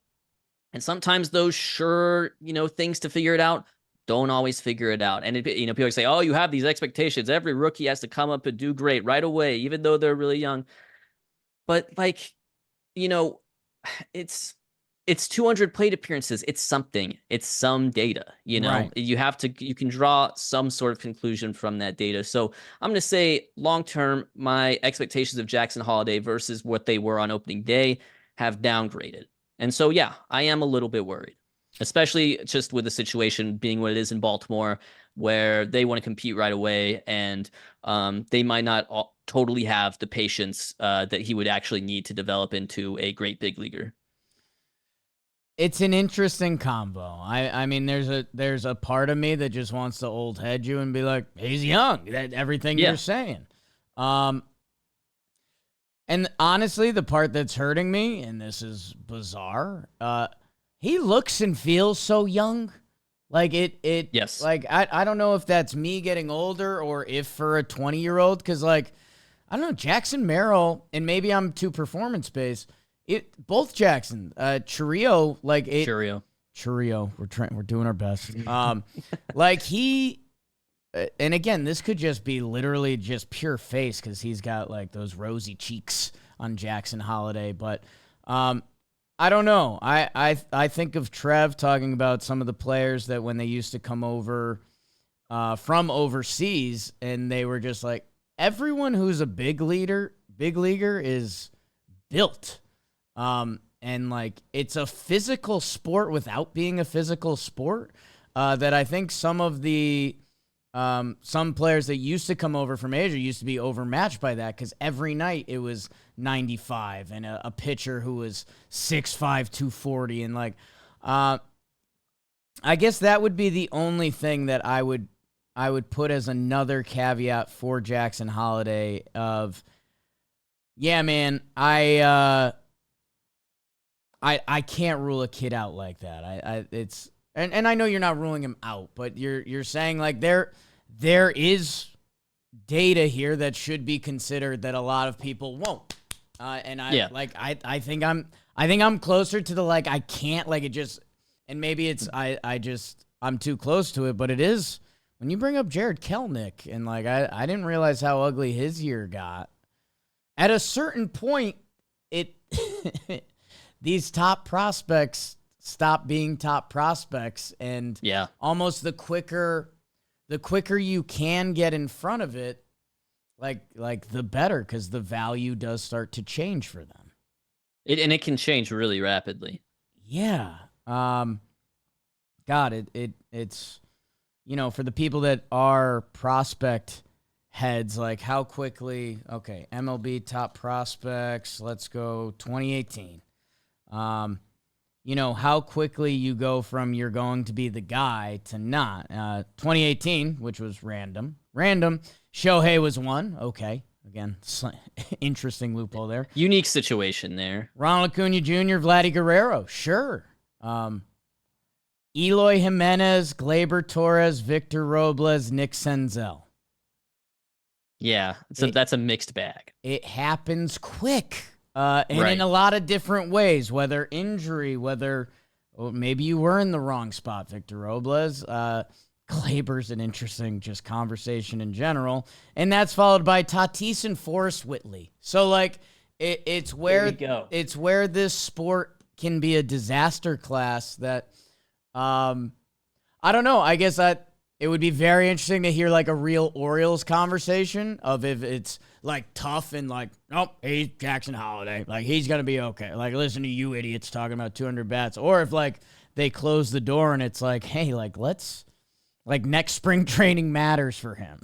And sometimes those things to figure it out don't always figure it out. And, people say, oh, you have these expectations. Every rookie has to come up and do great right away, even though they're really young. But it's 200 plate appearances. It's something. It's some data, Right. You can draw some sort of conclusion from that data. So I'm going to say long-term, my expectations of Jackson Holliday versus what they were on opening day have downgraded. And so, yeah, I am a little bit worried, especially just with the situation being what it is in Baltimore, where they want to compete right away, and they might not totally have the patience that he would actually need to develop into a great big leaguer. It's an interesting combo. I mean, there's a part of me that just wants to old head you and be like, he's young. Everything you're saying. And honestly, the part that's hurting me, and this is bizarre, he looks and feels so young. Like yes. Like I don't know if that's me getting older or if for a 20-year-old, because I don't know, Jackson Merrill, and maybe I'm too performance-based. Both Jackson, Churrio, Churrio. We're doing our best. And again, this could just be literally just pure face because he's got those rosy cheeks on Jackson Holliday. But I don't know. I think of Trev talking about some of the players that when they used to come over from overseas, and they were just like, everyone who's a big leaguer is built. And it's a physical sport without being a physical sport. That I think some of the some players that used to come over from Asia used to be overmatched by that because every night it was 95 and a pitcher who was 6'5", 240. And I guess that would be the only thing that I would put as another caveat for Jackson Holliday of, yeah, man, I can't rule a kid out like that. And I know you're not ruling him out, but you're saying there is data here that should be considered that a lot of people won't. I think I'm closer to the I can't it just, and maybe it's I'm too close to it, but it is when you bring up Jared Kelenic and I didn't realize how ugly his year got. At a certain point, it these top prospects stop being top prospects, and almost the quicker you can get in front of it, the better, because the value does start to change for them. It can change really rapidly. Yeah. God, it's for the people that are prospect heads, how quickly, okay, MLB top prospects, let's go 2018. How quickly you go from you're going to be the guy to not. 2018, which was random. Shohei was one. Okay. Again, interesting loophole there. Unique situation there. Ronald Acuna Jr., Vladdy Guerrero, sure. Eloy Jimenez, Gleyber Torres, Victor Robles, Nick Senzel. Yeah, so that's a mixed bag. It happens quick, and in a lot of different ways, whether injury, whether maybe you were in the wrong spot, Victor Robles. Gleyber's an interesting just conversation in general, and that's followed by Tatis and Forrest Whitley. So, like, it's where this sport can be a disaster class that, I don't know. I guess it would be very interesting to hear like a real Orioles conversation of if it's like tough and like, nope, he's Jackson Holliday. Like, he's going to be okay. Like, listen to you idiots talking about 200 bats. Or if like they close the door and it's like, hey, like, next spring training matters for him.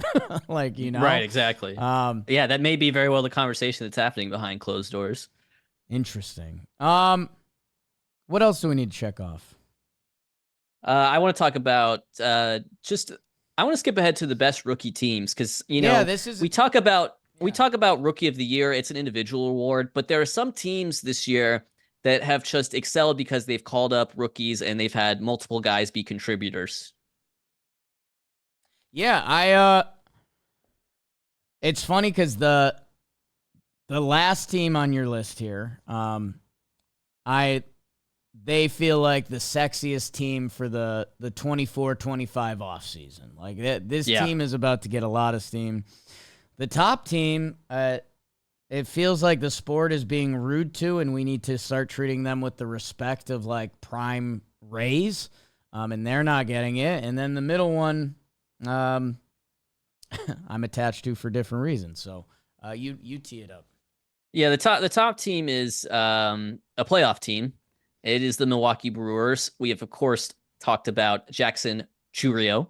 Like, you know? Right, exactly. Yeah, that may be very well the conversation that's happening behind closed doors. Interesting. What else do we need to check off? I want to talk about I want to skip ahead to the best rookie teams because we talk about rookie of the year. It's an individual award, but there are some teams this year that have just excelled because they've called up rookies and they've had multiple guys be contributors. Yeah, it's funny because the last team on your list here, they feel like the sexiest team for the 24-25 offseason. Like, this team is about to get a lot of steam. The top team, it feels like the sport is being rude to, and we need to start treating them with the respect of, like, prime Rays, and they're not getting it. And then the middle one, I'm attached to for different reasons. So you tee it up. Yeah, the top team is a playoff team. It is the Milwaukee Brewers. We have, of course, talked about Jackson Chourio,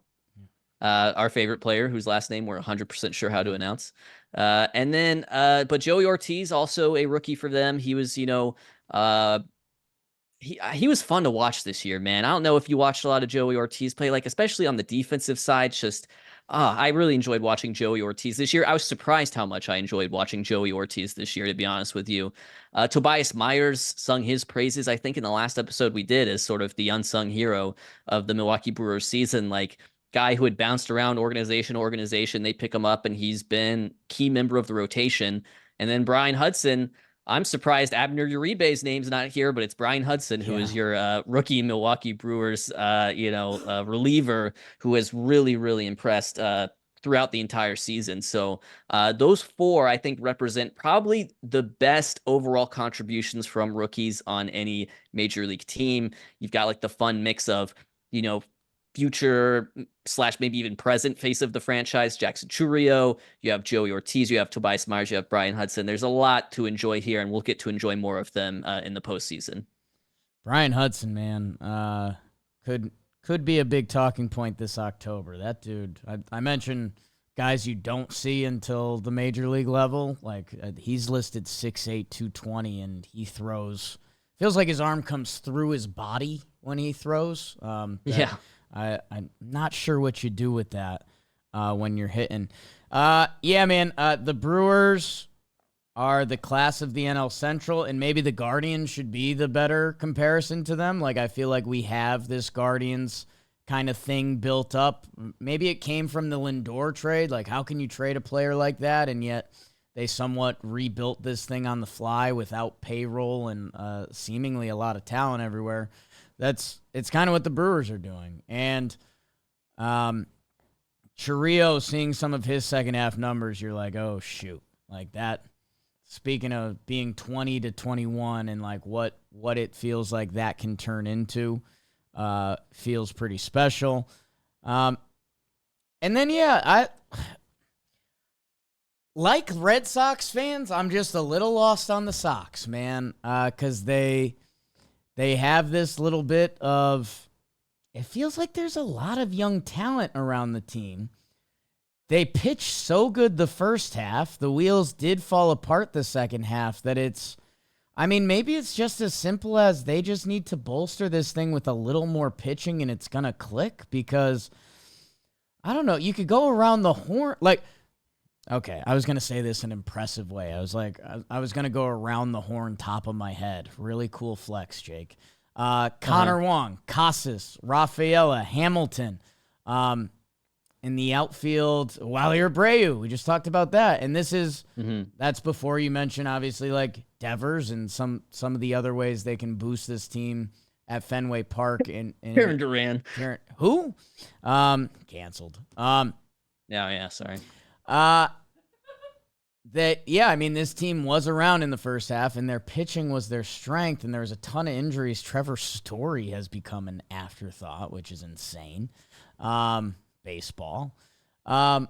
our favorite player, whose last name we're 100% sure how to announce. And then, but Joey Ortiz, also a rookie for them. He was, he was fun to watch this year, man. I don't know if you watched a lot of Joey Ortiz play, like especially on the defensive side. I really enjoyed watching Joey Ortiz this year. I was surprised how much I enjoyed watching Joey Ortiz this year, to be honest with you. Tobias Myers sung his praises, I think, in the last episode we did as sort of the unsung hero of the Milwaukee Brewers season. Like, guy who had bounced around organization to organization. They pick him up, and he's been key member of the rotation. And then Brian Hudson. I'm surprised Abner Uribe's name's not here, but it's Brian Hudson, who is your rookie Milwaukee Brewers, reliever, who has really, really impressed throughout the entire season. So those four, I think, represent probably the best overall contributions from rookies on any major league team. You've got like the fun mix of, future / maybe even present face of the franchise, Jackson Chourio. You have Joey Ortiz, you have Tobias Myers, you have Brian Hudson. There's a lot to enjoy here, and we'll get to enjoy more of them in the postseason. Brian Hudson, man, could be a big talking point this October. That dude, I mentioned guys you don't see until the major league level. Like, he's listed 6'8", 220, and he throws. Feels like his arm comes through his body when he throws. I'm not sure what you do with that when you're hitting. The Brewers are the class of the NL Central, and maybe the Guardians should be the better comparison to them. Like, I feel like we have this Guardians kind of thing built up. Maybe it came from the Lindor trade. Like, how can you trade a player like that, and yet they somewhat rebuilt this thing on the fly without payroll and seemingly a lot of talent everywhere. It's kind of what the Brewers are doing. And Chourio, seeing some of his second half numbers, you're like, oh, shoot. Like that, speaking of being 20-21 and like what it feels like that can turn into, feels pretty special. And then, I like Red Sox fans, I'm just a little lost on the Sox, man, because they have this little bit of, it feels like there's a lot of young talent around the team. They pitched so good the first half. The wheels did fall apart the second half maybe it's just as simple as they just need to bolster this thing with a little more pitching and it's going to click because, I don't know, you could go around the horn. Like, Okay, I was going to say this in an impressive way. I was like, I was going to go around the horn top of my head. Really cool flex, Jake. Connor Wong, Casas, Rafaela, Hamilton. In the outfield, Wally Abreu. We just talked about that. And this is, that's before you mention, obviously, like Devers and some of the other ways they can boost this team at Fenway Park. And Karen Duran. Who? Canceled. Yeah, sorry. I mean, this team was around in the first half, and their pitching was their strength, and there was a ton of injuries. Trevor Story has become an afterthought, which is insane. Baseball. I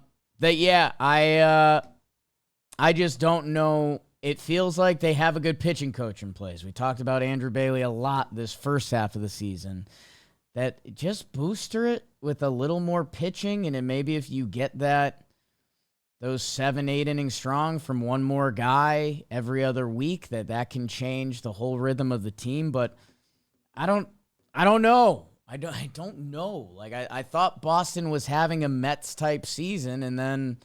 just don't know. It feels like they have a good pitching coach in place. We talked about Andrew Bailey a lot this first half of the season. That just booster it with a little more pitching, and then maybe if you get those 7-8 innings strong from one more guy every other week, that can change the whole rhythm of the team. But I don't know. I don't know. Like I thought Boston was having a Mets type season, and then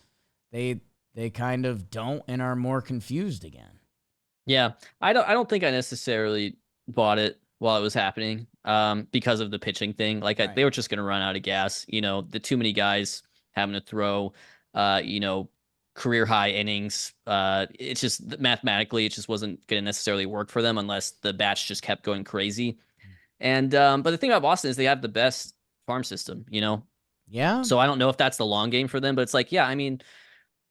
they kind of don't and are more confused again. Yeah, I don't think I necessarily bought it while it was happening, because of the pitching thing. Like they were just going to run out of gas. The too many guys having to throw, career high innings. It's just mathematically, it just wasn't going to necessarily work for them unless the batch just kept going crazy. And but the thing about Boston is they have the best farm system, Yeah. So I don't know if that's the long game for them, but it's like, yeah, I mean,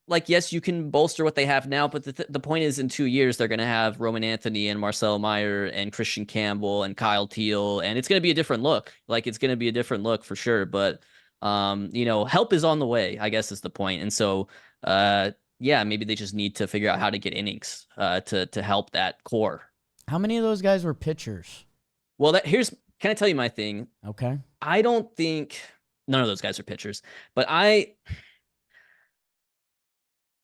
like, yes, you can bolster what they have now, but the point is in 2 years, they're going to have Roman Anthony and Marcelo Meyer and Christian Campbell and Kyle Teal, and it's going to be a different look. Like, it's going to be a different look for sure. But, help is on the way, I guess is the point. And so, maybe they just need to figure out how to get innings to help that core. How many of those guys were pitchers? Well, can I tell you my thing? Okay. I don't think none of those guys are pitchers, but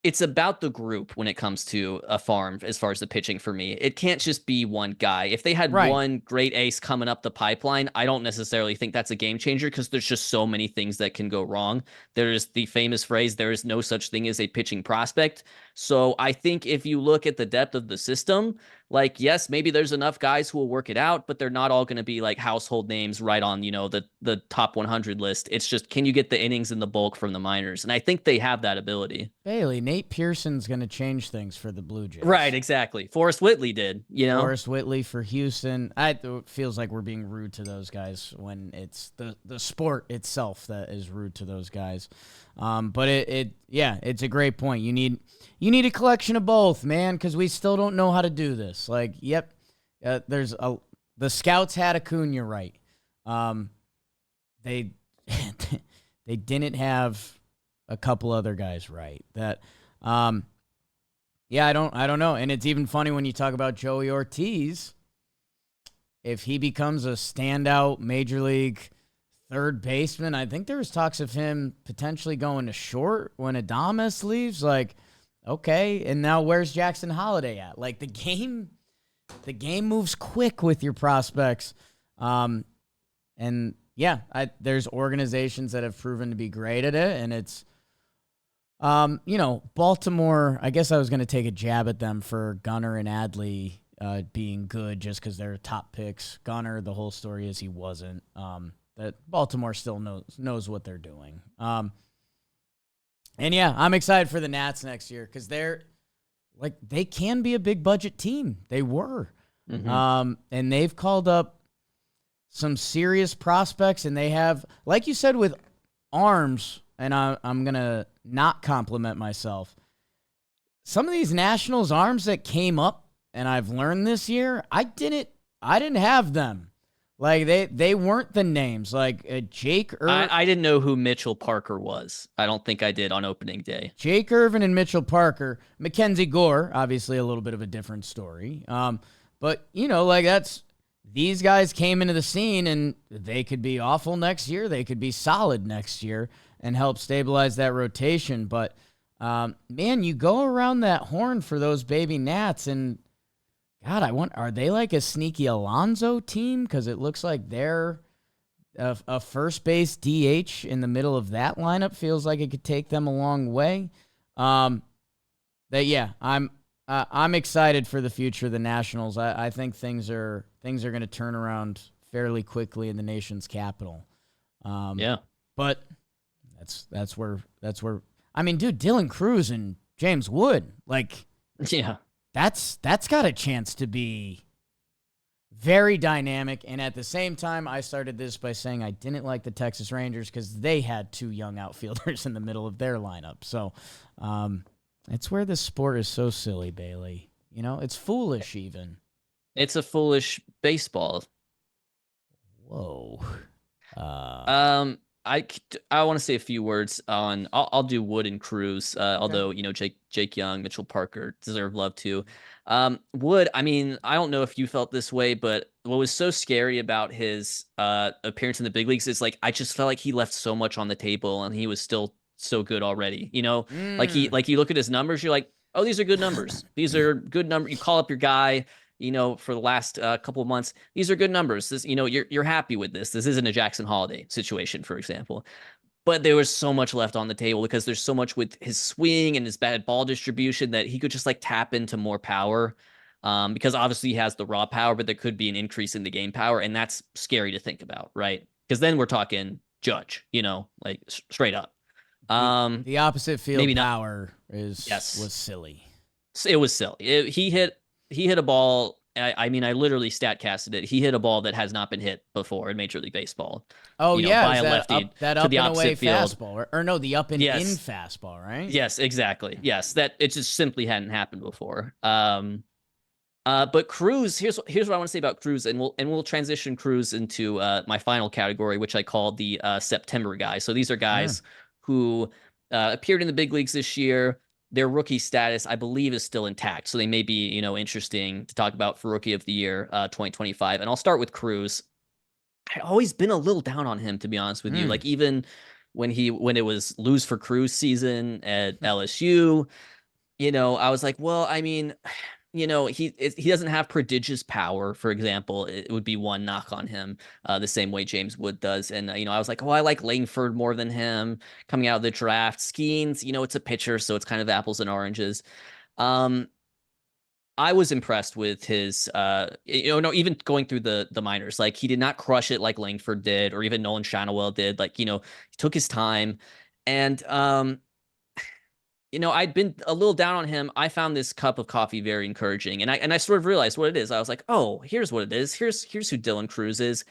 it's about the group when it comes to a farm as far as the pitching for me. It can't just be one guy. If they had one great ace coming up the pipeline, I don't necessarily think that's a game changer because there's just so many things that can go wrong. There's the famous phrase, there is no such thing as a pitching prospect. So I think if you look at the depth of the system, like, yes, maybe there's enough guys who will work it out, but they're not all going to be like household names right on, the top 100 list. It's just, can you get the innings in the bulk from the minors? And I think they have that ability. Bailey, Nate Pearson's going to change things for the Blue Jays. Right, exactly. Forrest Whitley did, Forrest Whitley for Houston. It feels like we're being rude to those guys when it's the sport itself that is rude to those guys. But it's a great point. You need a collection of both, man, because we still don't know how to do this. Like, the scouts had Acuna right. They they didn't have a couple other guys right. That, I don't know. And it's even funny when you talk about Joey Ortiz. If he becomes a standout major league third baseman, I think there was talks of him potentially going to short when Adames leaves. Like, okay, and now where's Jackson Holliday at? Like, the game moves quick with your prospects. There's organizations that have proven to be great at it, and it's, Baltimore, I guess I was going to take a jab at them for Gunnar and Adley being good just because they're top picks. Gunnar, the whole story is he wasn't. That Baltimore still knows what they're doing. I'm excited for the Nats next year because they can be a big budget team. They were. Mm-hmm. And they've called up some serious prospects, and they have, like you said, with arms, and I'm going to not compliment myself. Some of these Nationals arms that came up, and I've learned this year, I didn't have them. Like, they weren't the names. Like, Jake Irvin. I didn't know who Mitchell Parker was. I don't think I did on opening day. Jake Irvin and Mitchell Parker. Mackenzie Gore, obviously a little bit of a different story. But, these guys came into the scene, and they could be awful next year. They could be solid next year and help stabilize that rotation. But, man, you go around that horn for those baby Nats, and God, are they like a sneaky Alonso team? Because it looks like they're a first base DH in the middle of that lineup. Feels like it could take them a long way. That yeah, I'm excited for the future of the Nationals. I think things are going to turn around fairly quickly in the nation's capital. Yeah. But that's where I mean, dude, Dylan Cruz and James Wood, like, Yeah. that's got a chance to be very dynamic. And at the same time, I started this by saying I didn't like the Texas Rangers because they had two young outfielders in the middle of their lineup. So it's where the sport is so silly, Bailey. You know, it's foolish even. It's a foolish baseball. Whoa. I want to say a few words on. I'll do Wood and Cruz. Although Jake Young, Mitchell Parker deserve love too. Wood. I mean, I don't know if you felt this way, but what was so scary about his appearance in the big leagues is like I just felt like he left so much on the table, and he was still so good already. Like you look at his numbers, you're like, oh, these are good numbers. These are good numbers. You call up your guy. For the last couple of months, these are good numbers. This, you're happy with this. This isn't a Jackson Holliday situation, for example. But there was so much left on the table because there's so much with his swing and his bad ball distribution that he could just like tap into more power. Because obviously he has the raw power, but there could be an increase in the game power, and that's scary to think about, right? Because then we're talking Judge, like straight up. The opposite field maybe power was silly. It was silly. He hit a ball. I mean, I literally stat casted it. He hit a ball that has not been hit before in Major League Baseball. Oh, by a lefty that to up the and opposite away field. fastball, or no, the up and in fastball, right? Yes, exactly. Yes, that it just simply hadn't happened before. But Cruz, here's what I want to say about Cruz, and we'll transition Cruz into my final category, which I call the September guys. So these are guys who appeared in the big leagues this year. Their rookie status, I believe, is still intact. So they may be, interesting to talk about for Rookie of the Year 2025. And I'll start with Cruz. I've always been a little down on him, to be honest with you. Like even when it was lose for Cruz season at LSU, I was like, well, I mean, he doesn't have prodigious power, for example. It would be one knock on him, the same way James Wood does. And, I was like, oh, I like Langford more than him coming out of the draft. Skeens, it's a pitcher, so it's kind of apples and oranges. I was impressed with his, even going through the minors. Like, he did not crush it like Langford did, or even Nolan Shanaway did. Like, he took his time. And, I'd been a little down on him. I found this cup of coffee very encouraging, and I sort of realized what it is. I was like, oh, here's what it is. Here's who Dylan Cruz is.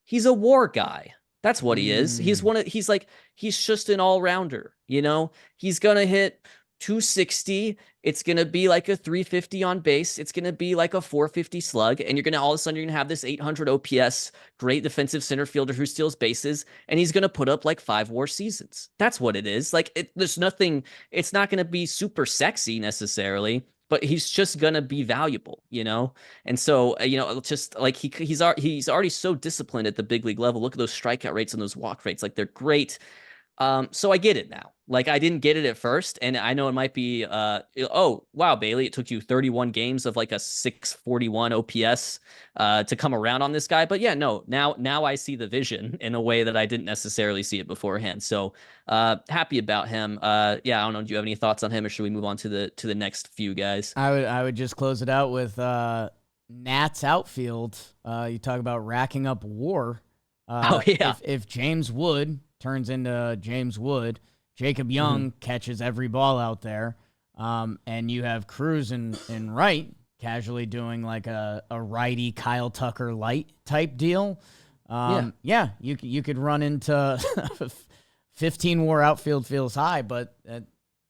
He's a WAR guy. That's what he is. He's just an all-rounder. He's gonna hit 260. It's gonna be like a 350 on base. It's gonna be like a 450 slug, and all of a sudden you're gonna have this 800 OPS, great defensive center fielder who steals bases, and he's gonna put up like 5 WAR seasons. That's what it is. Like there's nothing. It's not gonna be super sexy necessarily, but he's just gonna be valuable, And so, just like he's already so disciplined at the big league level. Look at those strikeout rates and those walk rates. Like they're great. So I get it now. Like I didn't get it at first, and I know it might be oh wow, Bailey, it took you 31 games of like a 641 OPS to come around on this guy. But yeah, no, now I see the vision in a way that I didn't necessarily see it beforehand. So happy about him. Yeah, I don't know. Do you have any thoughts on him, or should we move on to the next few guys? I would just close it out with Nats outfield. You talk about racking up WAR. Oh yeah, if James Wood turns into James Wood, Jacob Young catches every ball out there, and you have Cruz and right casually doing like a righty Kyle Tucker light type deal. You could run into 15 WAR outfield feels high, but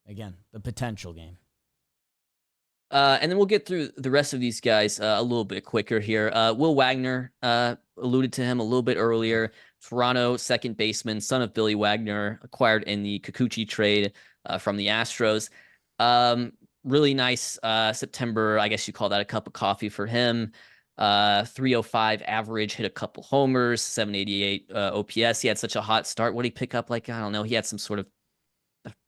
again, the potential game. And then we'll get through the rest of these guys a little bit quicker here. Will Wagner, alluded to him a little bit earlier. Toronto second baseman, son of Billy Wagner, acquired in the Kikuchi trade from the Astros. Really nice September. I guess you call that a cup of coffee for him. 305 average, hit a couple homers, 788 OPS. He had such a hot start. What did he pick up? Like, I don't know. He had some sort of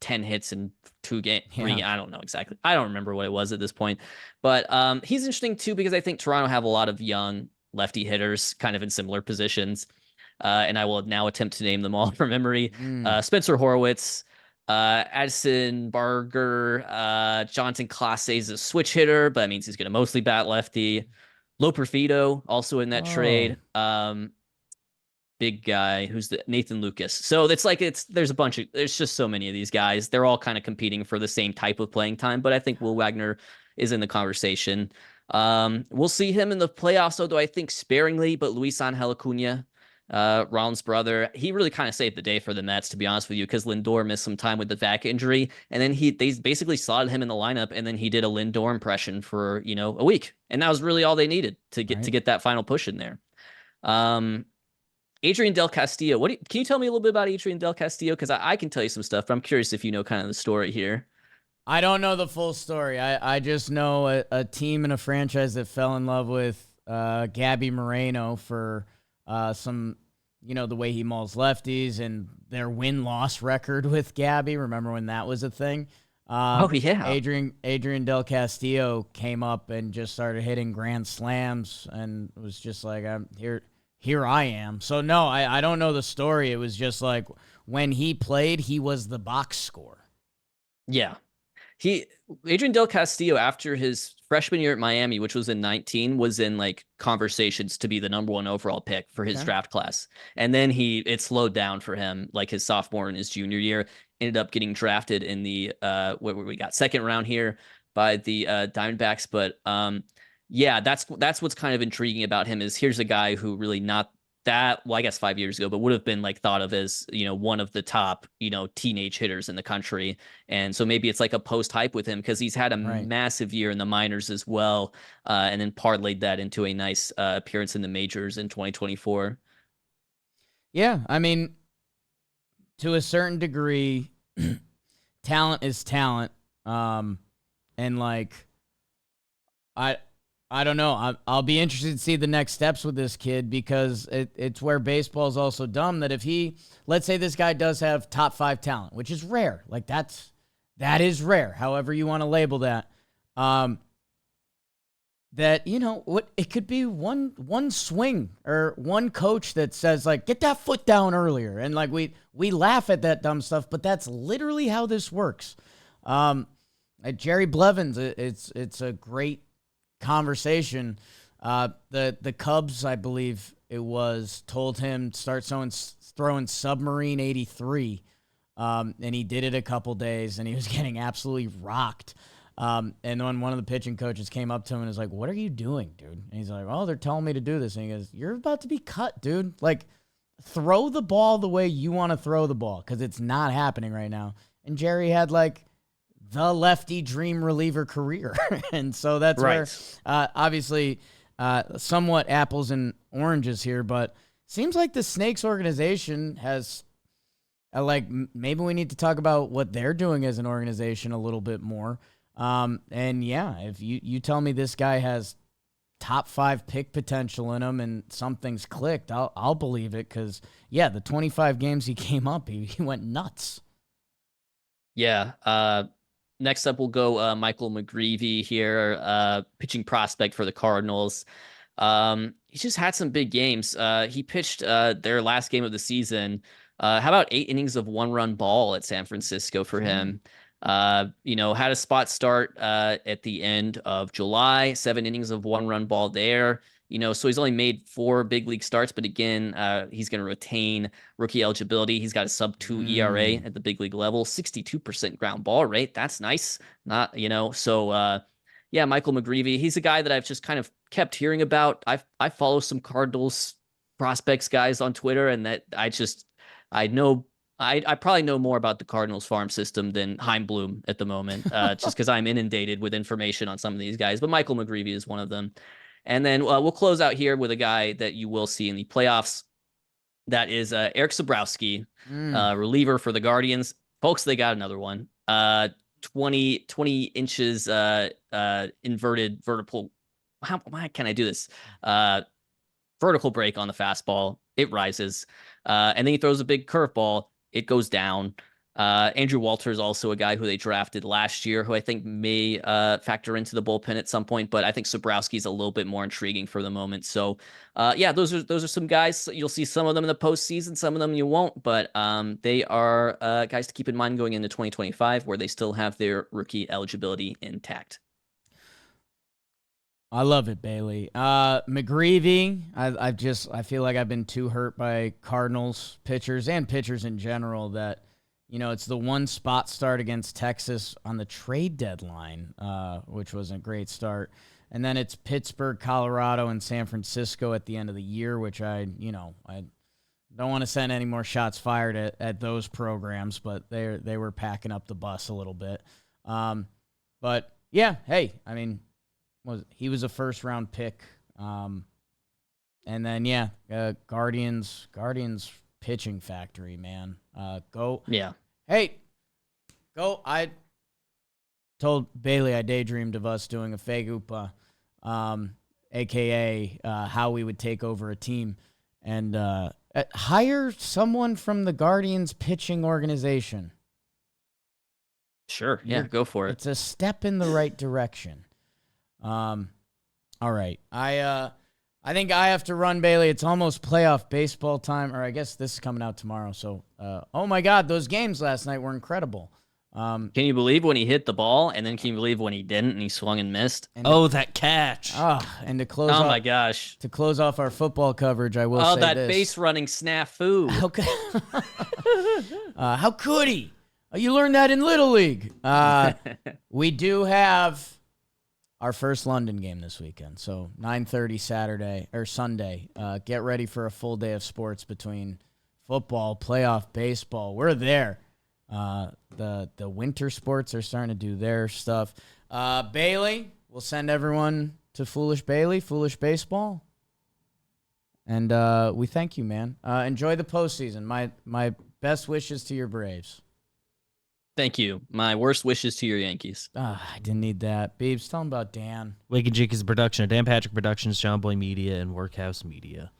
10 hits in 2 games. Yeah. I don't know exactly. I don't remember what it was at this point. But he's interesting too because I think Toronto have a lot of young lefty hitters kind of in similar positions. And I will now attempt to name them all from memory. Spencer Horwitz, Addison Barger, Jonathan Clase is a switch hitter, but that means he's going to mostly bat lefty. Loperfido also in that Oh, trade. Big guy who's the Nathan Lucas. So it's like there's just so many of these guys. They're all kind of competing for the same type of playing time, but I think Will Wagner is in the conversation. We'll see him in the playoffs, although I think sparingly, but Luis Angel Acuna, Ron's brother, he really kind of saved the day for the Mets, to be honest with you, because Lindor missed some time with the back injury, and then they basically slotted him in the lineup, and then he did a Lindor impression for, a week. And that was really all they needed to right. get that final push in there. Adrian Del Castillo. Can you tell me a little bit about Adrian Del Castillo? Because I can tell you some stuff, but I'm curious if you know kind of the story here. I don't know the full story. I just know a team and a franchise that fell in love with Gabby Moreno for some, the way he mauls lefties and their win-loss record with Gabby. Remember when that was a thing? Oh yeah, Adrian Del Castillo came up and just started hitting grand slams and was just like, I'm here. Here I am. So no, I don't know the story. It was just like when he played, he was the box score. yeah. He Adrian Del Castillo, after his freshman year at Miami, which was in 19, was in like conversations to be the number 1 overall pick for his Okay. draft class. And then it slowed down for him, like his sophomore and his junior year. Ended up getting drafted in the what we got, second round here by the Diamondbacks. But yeah, that's what's kind of intriguing about him is here's a guy who really not that, well, I guess 5 years ago, but would have been like thought of as, one of the top, teenage hitters in the country. And so maybe it's like a post hype with him because he's had a Right. massive year in the minors as well. And then parlayed that into a nice appearance in the majors in 2024. Yeah. I mean, to a certain degree, talent is talent. And like, I, I don't know. I'll be interested to see the next steps with this kid because it's where baseball is also dumb that if let's say this guy does have top 5 talent, which is rare. Like that is rare. However you want to label that. That what it could be one swing or one coach that says like get that foot down earlier and like we laugh at that dumb stuff, but that's literally how this works. Jerry Blevins, it's a great conversation. The Cubs, I believe it was, told him start throwing Submarine 83, and he did it a couple days, and he was getting absolutely rocked. And then one of the pitching coaches came up to him and was like, "What are you doing, dude?" And he's like, "Oh, they're telling me to do this." And he goes, "You're about to be cut, dude. Like, throw the ball the way you want to throw the ball because it's not happening right now." And Jerry had like the lefty dream reliever career. And so that's where, obviously, somewhat apples and oranges here, but seems like the Snakes organization has, maybe we need to talk about what they're doing as an organization a little bit more. And yeah, if you tell me this guy has top 5 pick potential in him and something's clicked, I'll believe it. Cause yeah, the 25 games he came up, he went nuts. Yeah. Next up, we'll go Michael McGreevy here, pitching prospect for the Cardinals. He just had some big games. He pitched their last game of the season. How about 8 innings of 1-run ball at San Francisco for him? Had a spot start at the end of July, 7 innings of 1-run ball there. So he's only made 4 big league starts, but again, he's going to retain rookie eligibility. He's got a sub-2 ERA at the big league level, 62% ground ball rate. That's nice. Not, so yeah, Michael McGreevy, he's a guy that I've just kind of kept hearing about. I follow some Cardinals prospects guys on Twitter, and that I know I probably know more about the Cardinals farm system than Heim Bloom at the moment, just because I'm inundated with information on some of these guys. But Michael McGreevy is one of them. And then we'll close out here with a guy that you will see in the playoffs. That is Eric Sabrowski, reliever for the Guardians. Folks, they got another one. 20 inches inverted vertical. Why can I do this? Vertical break on the fastball. It rises. And then he throws a big curveball. It goes down. Andrew Walter is also a guy who they drafted last year, who I think may factor into the bullpen at some point. But I think Sobrowski's a little bit more intriguing for the moment. So, yeah, those are some guys. You'll see some of them in the postseason, some of them you won't. But they are guys to keep in mind going into 2025, where they still have their rookie eligibility intact. I love it, Bailey. McGreevy, I feel like I've been too hurt by Cardinals pitchers and pitchers in general that. It's the one spot start against Texas on the trade deadline, which was a great start. And then it's Pittsburgh, Colorado, and San Francisco at the end of the year, which I don't want to send any more shots fired at those programs, but they were packing up the bus a little bit. But, yeah, hey, I mean, he was a first-round pick. And then, yeah, Guardians pitching factory, man. Go. Yeah. Hey, go. I told Bailey I daydreamed of us doing a Fegupa, a.k.a. How we would take over a team, and hire someone from the Guardians pitching organization. Sure. Yeah, go for it. It's a step in the right direction. All right. I think I have to run, Bailey. It's almost playoff baseball time, or I guess this is coming out tomorrow. So, oh my God, those games last night were incredible. Can you believe when he hit the ball, and then can you believe when he didn't and he swung and missed? That catch! And to close. Oh my gosh! To close off our football coverage, I will say that this. base running snafu. How could he? You learned that in Little League. We do have our first London game this weekend, so 9:30 Sunday. Get ready for a full day of sports between football, playoff baseball. We're there. The winter sports are starting to do their stuff. Bailey, we'll send everyone to Foolish Bailey, Foolish Baseball, and we thank you, man. Enjoy the postseason. My best wishes to your Braves. Thank you. My worst wishes to your Yankees. I didn't need that. Beebs, tell them about Dan. Talkin Jake is a production of Dan Patrick Productions, John Boy Media, and Workhouse Media.